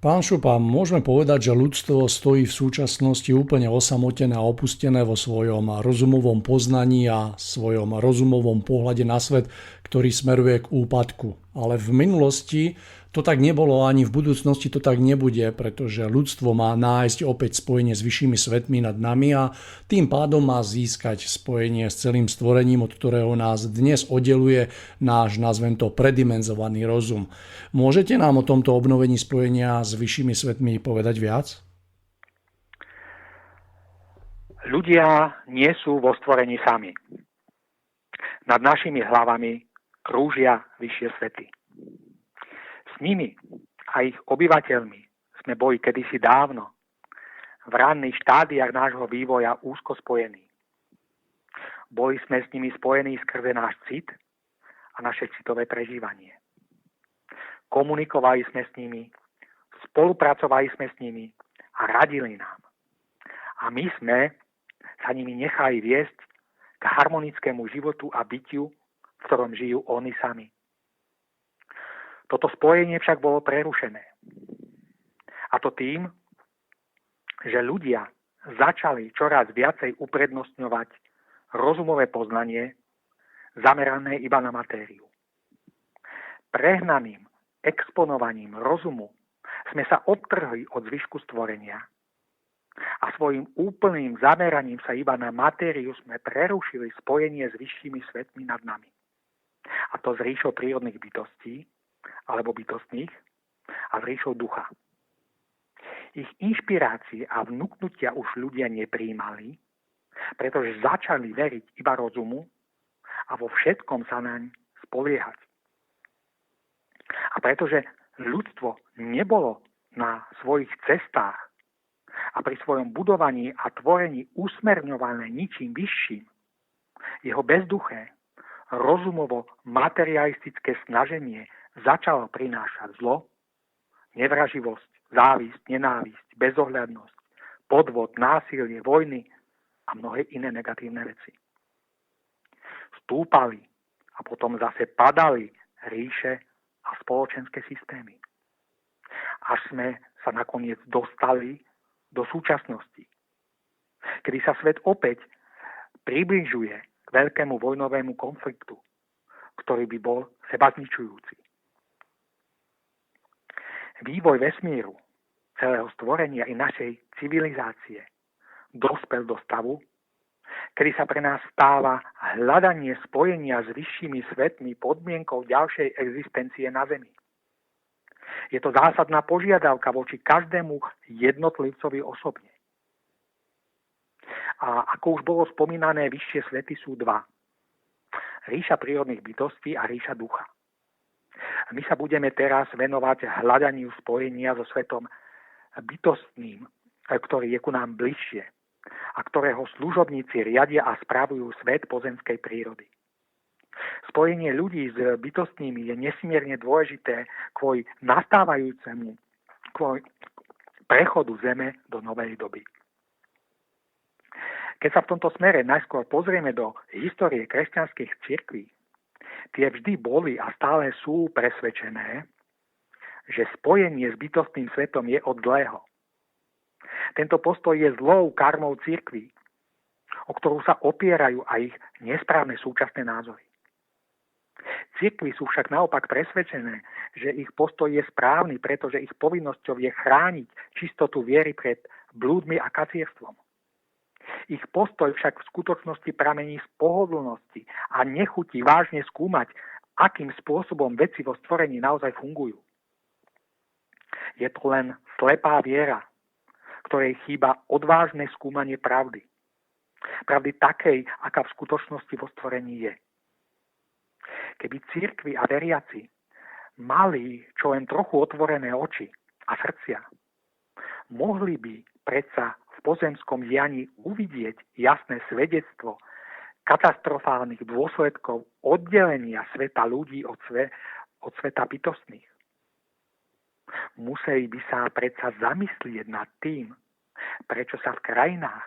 Pán Šupa, môžeme povedať, že ľudstvo stojí v súčasnosti úplne osamotené a opustené vo svojom rozumovom poznaní a svojom rozumovom pohľade na svet, ktorý smeruje k úpadku. Ale v minulosti to tak nebolo, ani v budúcnosti to tak nebude, pretože ľudstvo má nájsť opäť spojenie s vyššími svetmi nad nami a tým pádom má získať spojenie s celým stvorením, od ktorého nás dnes oddeluje náš, nazvem to, predimenzovaný rozum. Môžete nám o tomto obnovení spojenia s vyššími svetmi povedať viac? Ľudia nie sú vo stvorení sami. Nad našimi hlavami krúžia vyššie svety. S nimi a ich obyvateľmi sme boli kedysi dávno v ranných štádiách nášho vývoja úzko spojení. Boli sme s nimi spojení skrze náš cit a naše citové prežívanie. Komunikovali sme s nimi, spolupracovali sme s nimi a radili nám. A my sme sa nimi nechali viesť k harmonickému životu a bytiu, v ktorom žijú oni sami. Toto spojenie však bolo prerušené. A to tým, že ľudia začali čoraz viacej uprednostňovať rozumové poznanie zamerané iba na matériu. Prehnaným exponovaním rozumu sme sa odtrhli od zvyšku stvorenia a svojim úplným zameraním sa iba na matériu sme prerušili spojenie s vyššími svetmi nad nami. A to s ríšou prírodných bytostí alebo bytostných a s ríšou ducha. Ich inšpirácie a vnuknutia už ľudia nepríjmali, pretože začali veriť iba rozumu a vo všetkom sa naň spoliehať. A pretože ľudstvo nebolo na svojich cestách a pri svojom budovaní a tvorení usmerňované ničím vyšším, jeho bezduché, rozumovo-materialistické snaženie začalo prinášať zlo, nevraživosť, závisť, nenávisť, bezohľadnosť, podvod, násilie, vojny a mnohé iné negatívne veci. Stúpali a potom zase padali ríše a spoločenské systémy. Až sme sa nakoniec dostali do súčasnosti, kedy sa svet opäť približuje k veľkému vojnovému konfliktu, ktorý by bol sebazničujúci. Vývoj vesmíru, celého stvorenia i našej civilizácie dospel do stavu, kedy sa pre nás stáva hľadanie spojenia s vyššími svetmi podmienkou ďalšej existencie na Zemi. Je to zásadná požiadavka voči každému jednotlivcovi osobne. A ako už bolo spomínané, vyššie svety sú dva. Ríša prírodných bytostí a ríša ducha. My sa budeme teraz venovať hľadaniu spojenia so svetom bytostným, ktorý je ku nám bližšie a ktorého služobníci riadia a spravujú svet pozemskej prírody. Spojenie ľudí s bytostnými je nesmierne dôležité kvôli nastávajúcemu prechodu Zeme do novej doby. Keď sa v tomto smere najskôr pozrieme do histórie kresťanských cirkví, tie vždy boli a stále sú presvedčené, že spojenie s bytostným svetom je od zlého. Tento postoj je zlou karmou cirkví, o ktorú sa opierajú aj ich nesprávne súčasné názory. Cirkvi sú však naopak presvedčené, že ich postoj je správny, pretože ich povinnosťou je chrániť čistotu viery pred blúdmi a kacierstvom. Ich postoj však v skutočnosti pramení z pohodlnosti a nechutí vážne skúmať, akým spôsobom veci vo stvorení naozaj fungujú. Je to len slepá viera, ktorej chýba odvážne skúmanie pravdy. Pravdy takej, aká v skutočnosti vo stvorení je. Keby cirkvi a veriaci mali čo len trochu otvorené oči a srdcia, mohli by predsa v pozemskom dianí uvidieť jasné svedectvo katastrofálnych dôsledkov oddelenia sveta ľudí od sveta bytostných. Museli by sa predsa zamyslieť nad tým, prečo sa v krajinách,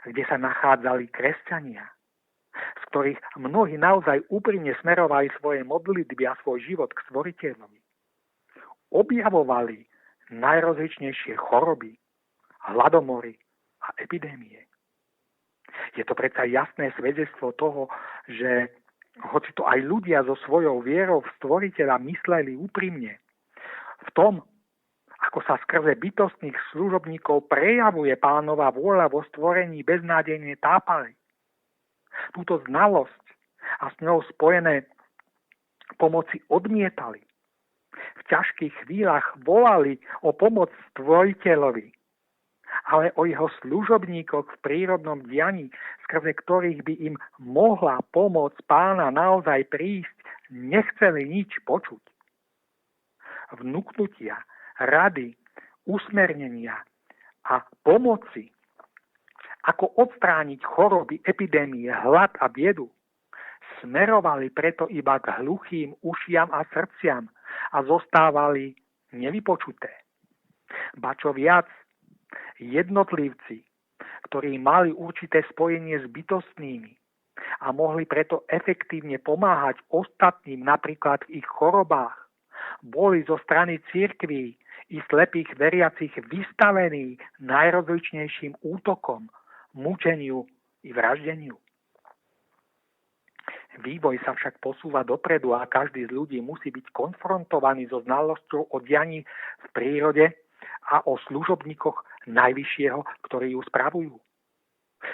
kde sa nachádzali kresťania, z ktorých mnohí naozaj úprimne smerovali svoje modlitby a svoj život k Stvoriteľovi, objavovali najrozličnejšie choroby, hladomory a epidémie. Je to predsa jasné svedectvo toho, že hoci to aj ľudia so svojou vierou v Stvoriteľa mysleli úprimne, v tom, ako sa skrze bytostných služobníkov prejavuje Pánova vôľa vo stvorení, beznádejne tápali. Túto znalosť a s ňou spojené pomoci odmietali. V ťažkých chvíľach volali o pomoc Stvoriteľovi, ale o jeho služobníkoch v prírodnom dianí, skrze ktorých by im mohla pomoc Pána naozaj prísť, nechceli nič počuť. vnúknutia, rady, usmernenia a pomoci, ako odstrániť choroby, epidémie, hlad a biedu, smerovali preto iba k hluchým ušiam a srdciam a zostávali nevypočuté. Ba čo viac, jednotlivci, ktorí mali určité spojenie s bytostnými a mohli preto efektívne pomáhať ostatným napríklad v ich chorobách, boli zo strany cirkví i slepých veriacich vystavení najrozličnejším útokom, mučeniu i vraždeniu. Vývoj sa však posúva dopredu a každý z ľudí musí byť konfrontovaný so znalosťou o dianí v prírode a o služobníkoch Najvyššieho, ktorí ju spravujú.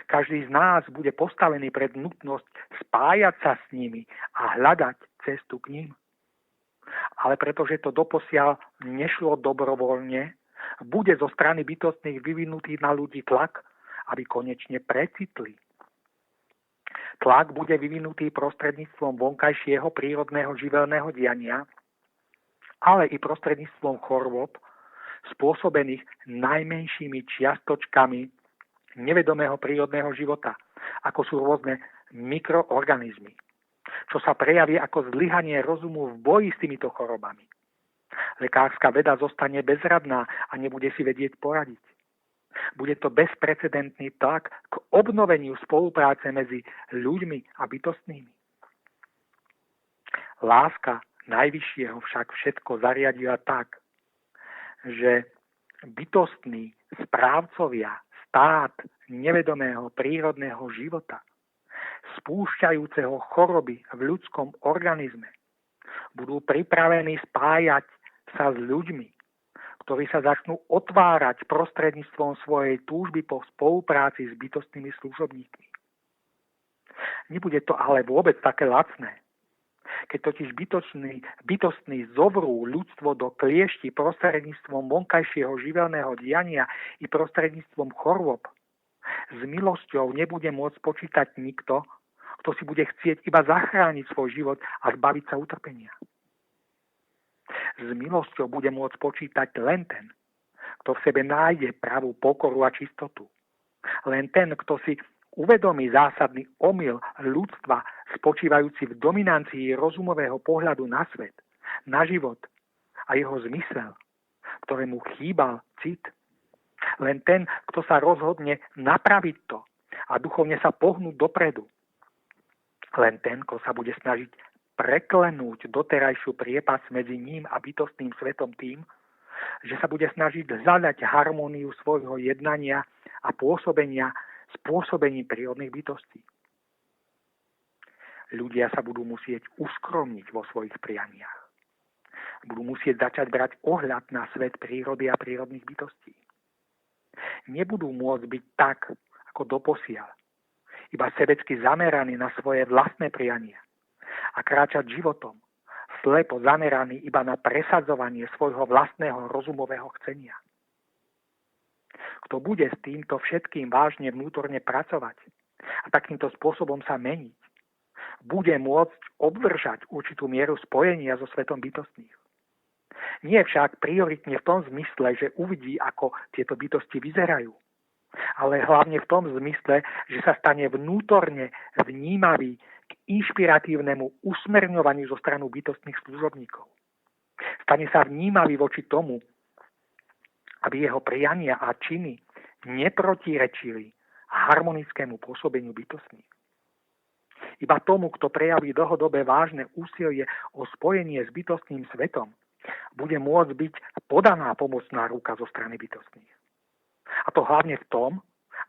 Každý z nás bude postavený pred nutnosť spájať sa s nimi a hľadať cestu k ním. Ale pretože to doposiaľ nešlo dobrovoľne, bude zo strany bytostných vyvinutý na ľudí tlak, aby konečne precitli. Tlak bude vyvinutý prostredníctvom vonkajšieho prírodného živelného diania, ale i prostredníctvom chorôb spôsobených najmenšími čiastočkami nevedomého prírodného života, ako sú rôzne mikroorganizmy, čo sa prejaví ako zlyhanie rozumu v boji s týmito chorobami. Lekárska veda zostane bezradná a nebude si vedieť poradiť. Bude to bezprecedentný tlak k obnoveniu spolupráce medzi ľuďmi a bytostnými. Láska Najvyššieho však všetko zariadila tak, že bytostní správcovia stát nevedomého prírodného života, spúšťajúceho choroby v ľudskom organizme, budú pripravení spájať sa s ľuďmi, ktorí sa začnú otvárať prostredníctvom svojej túžby po spolupráci s bytostnými služobníkmi. Nebude to ale vôbec také lacné. Keď totiž bytostní zovrú ľudstvo do kliešti prostredníctvom vonkajšieho živelného diania i prostredníctvom chorôb, s milosťou nebude môcť počítať nikto, kto si bude chcieť iba zachrániť svoj život a zbaviť sa utrpenia. S milosťou bude môcť počítať len ten, kto v sebe nájde pravú pokoru a čistotu. Len ten, kto si uvedomí zásadný omyl ľudstva spočívajúci v dominancii rozumového pohľadu na svet, na život a jeho zmysel, ktorému chýbal cit. Len ten, kto sa rozhodne napraviť to a duchovne sa pohnúť dopredu. Len ten, kto sa bude snažiť preklenúť doterajšiu priepas medzi ním a bytostným svetom tým, že sa bude snažiť hľadať harmóniu svojho jednania a pôsobenia spôsobením prírodných bytostí. Ľudia sa budú musieť uskromniť vo svojich prianiach. Budú musieť začať brať ohľad na svet prírody a prírodných bytostí. Nebudú môcť byť tak, ako doposiaľ, iba sebecky zameraní na svoje vlastné priania a kráčať životom, slepo zameraný iba na presadzovanie svojho vlastného rozumového chcenia. Kto bude s týmto všetkým vážne vnútorne pracovať a takýmto spôsobom sa meniť, bude môcť obdržať určitú mieru spojenia so svetom bytostných. Nie však prioritne v tom zmysle, že uvidí, ako tieto bytosti vyzerajú, ale hlavne v tom zmysle, že sa stane vnútorne vnímavý k inšpiratívnemu usmerňovaniu zo stranu bytostných služobníkov. Stane sa vnímavý voči tomu, aby jeho priania a činy neprotirečili harmonickému pôsobeniu bytostných. Iba tomu, kto prejaví dlhodobé vážne úsilie o spojenie s bytostným svetom, bude môcť byť podaná pomocná ruka zo strany bytostných. A to hlavne v tom,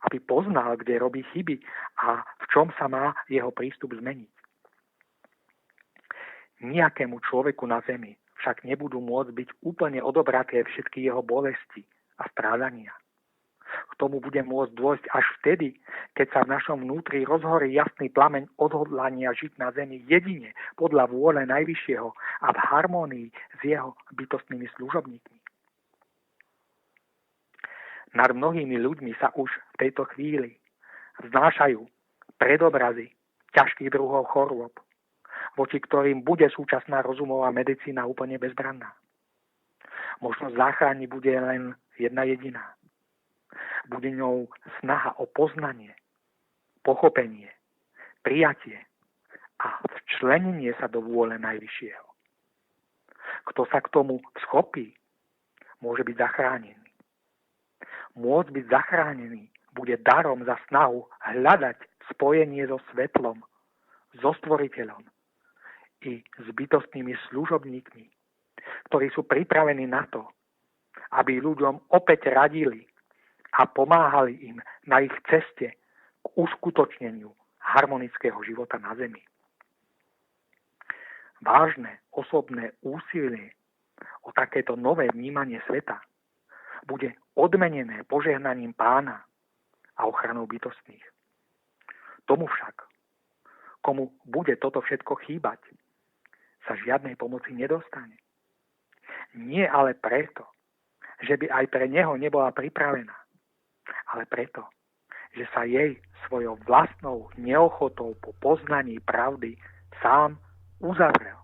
aby poznal, kde robí chyby a v čom sa má jeho prístup zmeniť. Nijakému človeku na zemi však nebudú môcť byť úplne odobraté všetky jeho bolesti a strádania. K tomu bude môcť dôjsť až vtedy, keď sa v našom vnútri rozhorí jasný plameň odhodlania žiť na zemi jedine podľa vôle Najvyššieho a v harmónii s jeho bytostnými služobníkmi. Nad mnohými ľuďmi sa už v tejto chvíli vznášajú predobrazy ťažkých druhov chorôb, voči ktorým bude súčasná rozumová medicína úplne bezbranná. Možnosť záchrany bude len jedna jediná. Bude ňou snaha o poznanie, pochopenie, prijatie a včlenenie sa do vôle Najvyššieho. Kto sa k tomu schopí, môže byť zachránený. Môcť byť zachránený bude darom za snahu hľadať spojenie so svetlom, so Stvoriteľom i s bytostnými služobníkmi, ktorí sú pripravení na to, aby ľuďom opäť radili a pomáhali im na ich ceste k uskutočneniu harmonického života na zemi. Vážne osobné úsilie o takéto nové vnímanie sveta bude odmenené požehnaním Pána a ochranou bytostných. Tomu však, komu bude toto všetko chýbať, sa žiadnej pomoci nedostane. Nie ale preto, že by aj pre neho nebola pripravená, ale preto, že sa jej svojou vlastnou neochotou po poznaní pravdy sám uzavrel.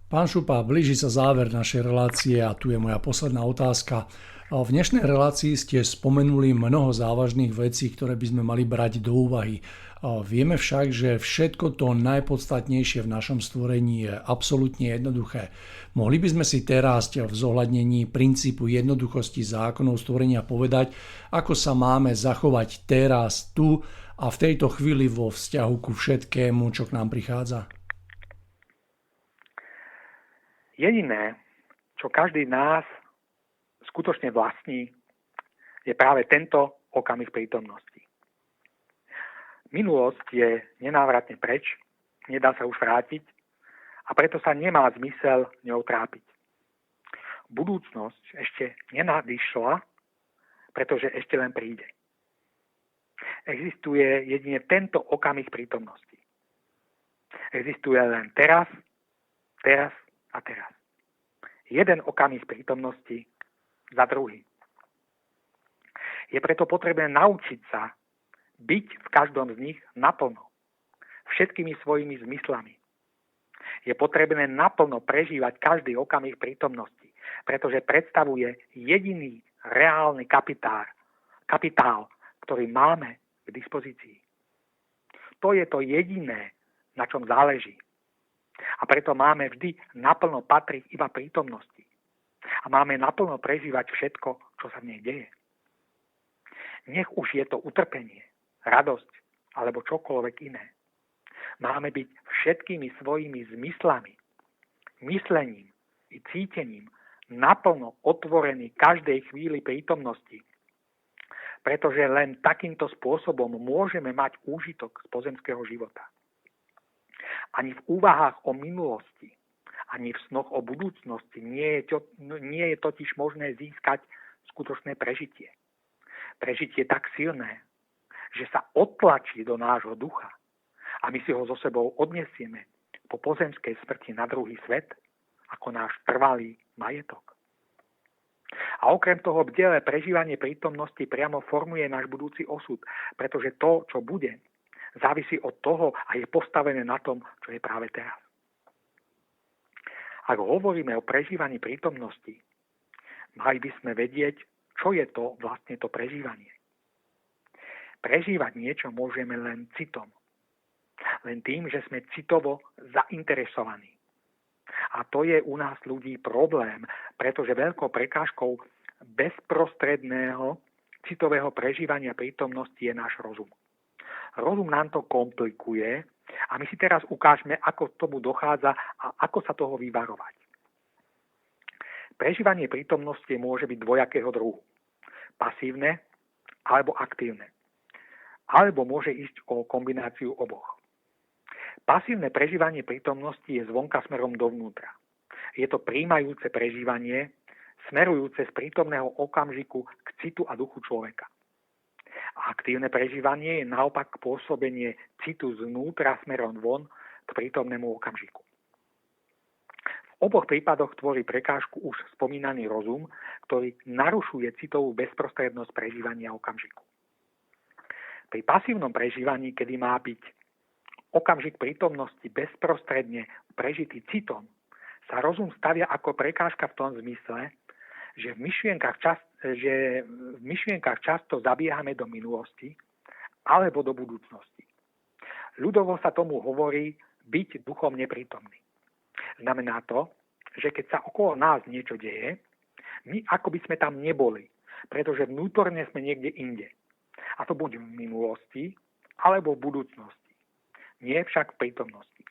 Pán Šupa, blíži sa záver našej relácie a tu je moja posledná otázka. V dnešnej relácii ste spomenuli mnoho závažných vecí, ktoré by sme mali brať do úvahy. Vieme však, že všetko to najpodstatnejšie v našom stvorení je absolútne jednoduché. Mohli by sme si teraz v zohľadnení princípu jednoduchosti zákonov stvorenia povedať, ako sa máme zachovať teraz, tu a v tejto chvíli vo vzťahu ku všetkému, čo k nám prichádza? Jediné, čo každý z nás skutočne vlastní, je práve tento okamih prítomnosti. Minulosť je nenávratne preč, nedá sa už vrátiť a preto sa nemá zmysel ňou trápiť. Budúcnosť ešte nenadišla, pretože ešte len príde. Existuje jedine tento okamih prítomnosti. Existuje len teraz a teraz. Jeden okamih prítomnosti za druhý. Je preto potrebné naučiť sa byť v každom z nich naplno, všetkými svojimi zmyslami. Je potrebné naplno prežívať každý okamih prítomnosti, pretože predstavuje jediný reálny kapitál, ktorý máme k dispozícii. To je to jediné, na čom záleží. A preto máme vždy naplno patriť iba prítomnosti. A máme naplno prežívať všetko, čo sa v nej deje. Nech už je to utrpenie, radosť alebo čokoľvek iné. Máme byť všetkými svojimi zmyslami, myslením i cítením naplno otvorení každej chvíli prítomnosti. Pretože len takýmto spôsobom môžeme mať úžitok z pozemského života. Ani v úvahách o minulosti, ani v snoch o budúcnosti nie je totiž možné získať skutočné prežitie. Prežitie tak silné, že sa odtlačí do nášho ducha a my si ho so sebou odnesieme po pozemskej smrti na druhý svet ako náš trvalý majetok. A okrem toho bdelé prežívanie prítomnosti priamo formuje náš budúci osud, pretože to, čo bude, závisí od toho a je postavené na tom, čo je práve teraz. Ak hovoríme o prežívaní prítomnosti, mali by sme vedieť, čo je to vlastne to prežívanie. Prežívať niečo môžeme len citom. Len tým, že sme citovo zainteresovaní. A to je u nás ľudí problém, pretože veľkou prekážkou bezprostredného citového prežívania prítomnosti je náš rozum. Rozum nám to komplikuje a my si teraz ukážeme, ako tomu dochádza a ako sa toho vyvarovať. Prežívanie prítomnosti môže byť dvojakého druhu. Pasívne alebo aktívne. Alebo môže ísť o kombináciu oboch. Pasívne prežívanie prítomnosti je zvonka smerom dovnútra. Je to prijímajúce prežívanie, smerujúce z prítomného okamžiku k citu a duchu človeka. A aktívne prežívanie je naopak pôsobenie citu znútra smerom von k prítomnému okamžiku. V oboch prípadoch tvorí prekážku už spomínaný rozum, ktorý narušuje citovú bezprostrednosť prežívania okamžiku. Pri pasívnom prežívaní, kedy má byť okamžik prítomnosti bezprostredne prežitý citom, sa rozum stavia ako prekážka v tom zmysle, že v myšlienkach často zabiehame do minulosti alebo do budúcnosti. Ľudovo sa tomu hovorí byť duchom neprítomný. Znamená to, že keď sa okolo nás niečo deje, my ako by sme tam neboli, pretože vnútorne sme niekde inde. A to buď v minulosti, alebo v budúcnosti. Nie však v prítomnosti.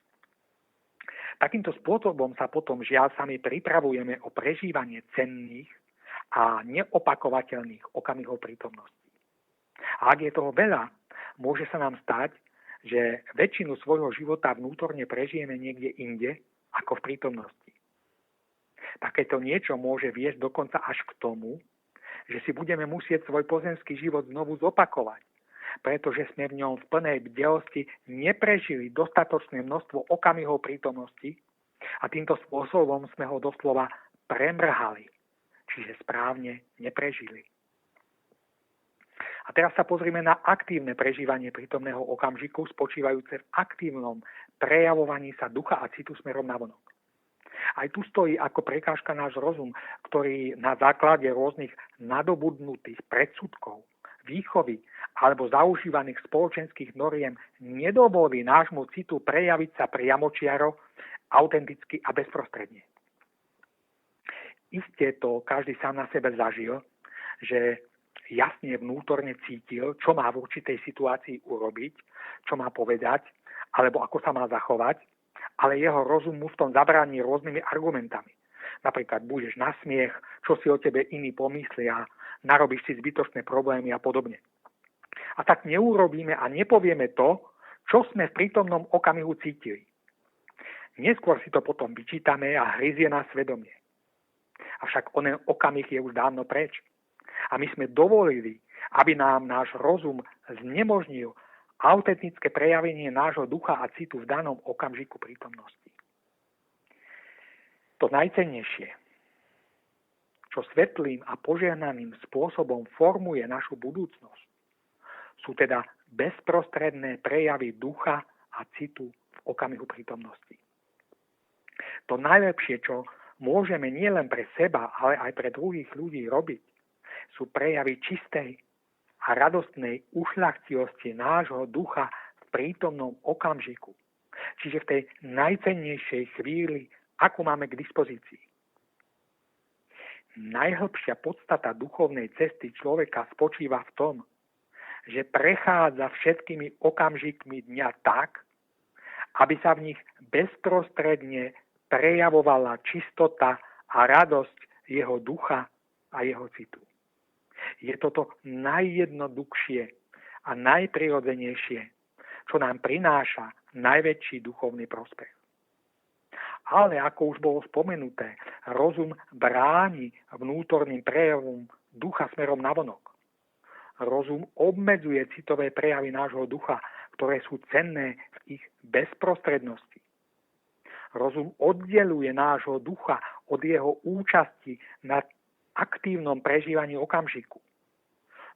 Takýmto spôsobom sa potom žiaľ sami pripravujeme o prežívanie cenných a neopakovateľných okamihov prítomnosti. A ak je toho veľa, môže sa nám stať, že väčšinu svojho života vnútorne prežijeme niekde inde ako v prítomnosti. Takéto niečo môže viesť dokonca až k tomu, že si budeme musieť svoj pozemský život znovu zopakovať, pretože sme v ňom v plnej bdelosti neprežili dostatočné množstvo okamihov prítomnosti a týmto spôsobom sme ho doslova premrhali, čiže správne neprežili. A teraz sa pozrime na aktívne prežívanie prítomného okamžiku, spočívajúce v aktívnom prejavovaní sa ducha a citu smerom navonok. Aj tu stojí ako prekážka náš rozum, ktorý na základe rôznych nadobudnutých predsudkov, výchovy alebo zaužívaných spoločenských noriem nedovolí nášmu citu prejaviť sa priamočiaro, autenticky a bezprostredne. Isté to každý sám na sebe zažil, že jasne vnútorne cítil, čo má v určitej situácii urobiť, čo má povedať, alebo ako sa má zachovať, ale jeho rozum mu v tom zabráni rôznymi argumentami. Napríklad budeš na smiech, čo si o tebe iní pomyslia, narobíš si zbytočné problémy a podobne. A tak neurobíme a nepovieme to, čo sme v prítomnom okamihu cítili. Neskôr si to potom vyčítame a hryzie nás svedomie. Avšak onen okamih je už dávno preč. A my sme dovolili, aby nám náš rozum znemožnil autentické prejavenie nášho ducha a citu v danom okamžiku prítomnosti. To najcennejšie, čo svetlým a požehnaným spôsobom formuje našu budúcnosť, sú teda bezprostredné prejavy ducha a citu v okamihu prítomnosti. To najlepšie, čo môžeme nielen pre seba, ale aj pre druhých ľudí robiť, sú prejavy čistej a radostnej ušľachtilosti nášho ducha v prítomnom okamžiku. Čiže v tej najcennejšej chvíli, akú máme k dispozícii. Najhlbšia podstata duchovnej cesty človeka spočíva v tom, že prechádza všetkými okamžikmi dňa tak, aby sa v nich bezprostredne prejavovala čistota a radosť jeho ducha a jeho citu. Je toto najjednoduchšie a najprirodzenejšie, čo nám prináša najväčší duchovný prospech. Ale ako už bolo spomenuté, rozum bráni vnútorným prejavom ducha smerom navonok. Rozum obmedzuje citové prejavy nášho ducha, ktoré sú cenné v ich bezprostrednosti. Rozum oddeluje nášho ducha od jeho účasti na aktívnom prežívaní okamžiku.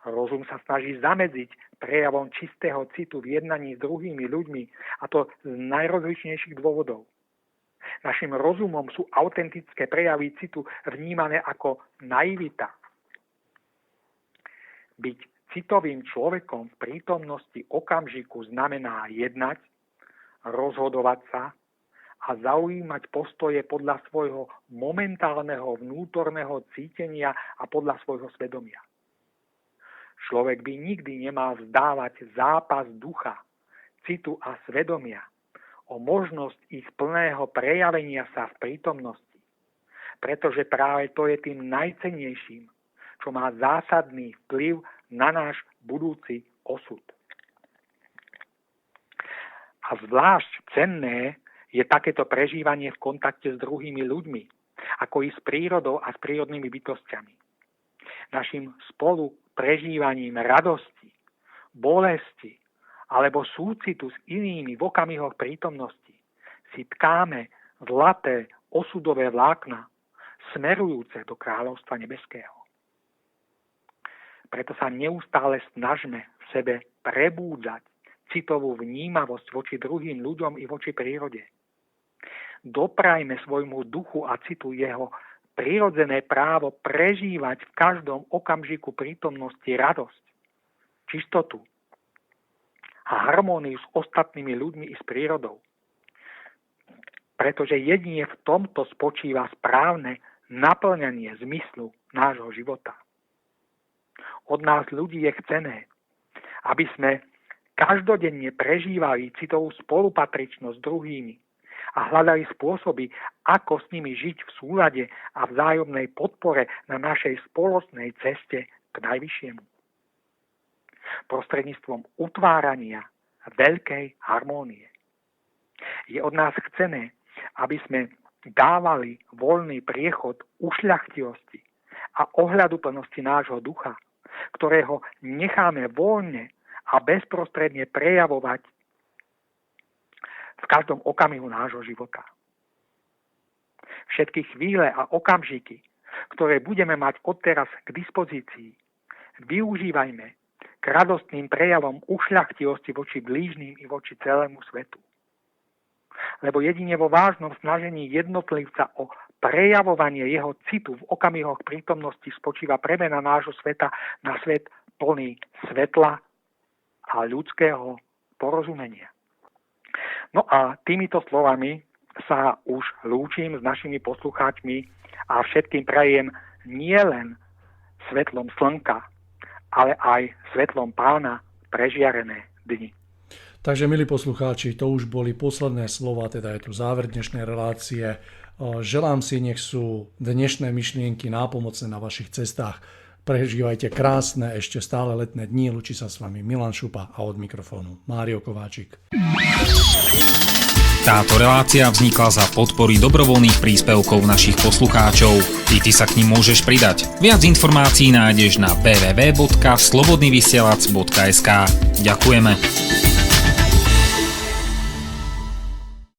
Rozum sa snaží zamedziť prejavom čistého citu v jednaní s druhými ľuďmi, a to z najrozličnejších dôvodov. Našim rozumom sú autentické prejavy citu vnímané ako naivita. Byť citovým človekom v prítomnosti okamžiku znamená jednať, rozhodovať sa a zaujímať postoje podľa svojho momentálneho vnútorného cítenia a podľa svojho svedomia. Človek by nikdy nemal vzdávať zápas ducha, citu a svedomia o možnosť ich plného prejavenia sa v prítomnosti, pretože práve to je tým najcennejším, čo má zásadný vplyv na náš budúci osud. A zvlášť cenné je takéto prežívanie v kontakte s druhými ľuďmi, ako i s prírodou a s prírodnými bytostiami. Našim spolu prežívaním radosti, bolesti alebo súcitu s inými v okamihoch prítomnosti si tkáme zlaté osudové vlákna smerujúce do kráľovstva nebeského. Preto sa neustále snažme v sebe prebúdzať citovú vnímavosť voči druhým ľuďom i voči prírode. Doprajme svojmu duchu a citu jeho prirodzené právo prežívať v každom okamžiku prítomnosti radosť, čistotu a harmóniu s ostatnými ľuďmi i s prírodou. Pretože jedine v tomto spočíva správne naplňanie zmyslu nášho života. Od nás ľudí je chcené, aby sme každodenne prežívali citovú spolupatričnosť s druhými a hľadali spôsoby, ako s nimi žiť v súlade a vzájomnej podpore na našej spoločnej ceste k najvyššiemu. Prostredníctvom utvárania veľkej harmónie. Je od nás chcené, aby sme dávali voľný priechod ušľachtivosti a ohľaduplnosti nášho ducha, ktorého necháme voľne a bezprostredne prejavovať v každom okamihu nášho života. Všetky chvíle a okamžiky, ktoré budeme mať odteraz k dispozícii, využívajme k radostným prejavom ušľachtivosti voči blížnym i voči celému svetu. Lebo jedine vo vážnom snažení jednotlivca o prejavovanie jeho citu v okamihoch prítomnosti spočíva premena nášho sveta na svet plný svetla a ľudského porozumenia. No a týmito slovami sa už lúčim s našimi poslucháčmi a všetkým prajem nielen svetlom slnka, ale aj svetlom Pána prežiarené dni. Takže, milí poslucháči, to už boli posledné slova, teda je tu záver dnešnej relácie. Želám si, nech sú dnešné myšlienky nápomocné na vašich cestách. Prežívajte krásne, ešte stále letné dni. Lúči sa s vami Milan Šupa a od mikrofónu Mário Kováčik. Táto relácia vznikla za podpory dobrovoľných príspevkov našich poslucháčov. I ty sa k nim môžeš pridať. Viac informácií nájdeš na www.slobodnyvysielac.sk. Ďakujeme.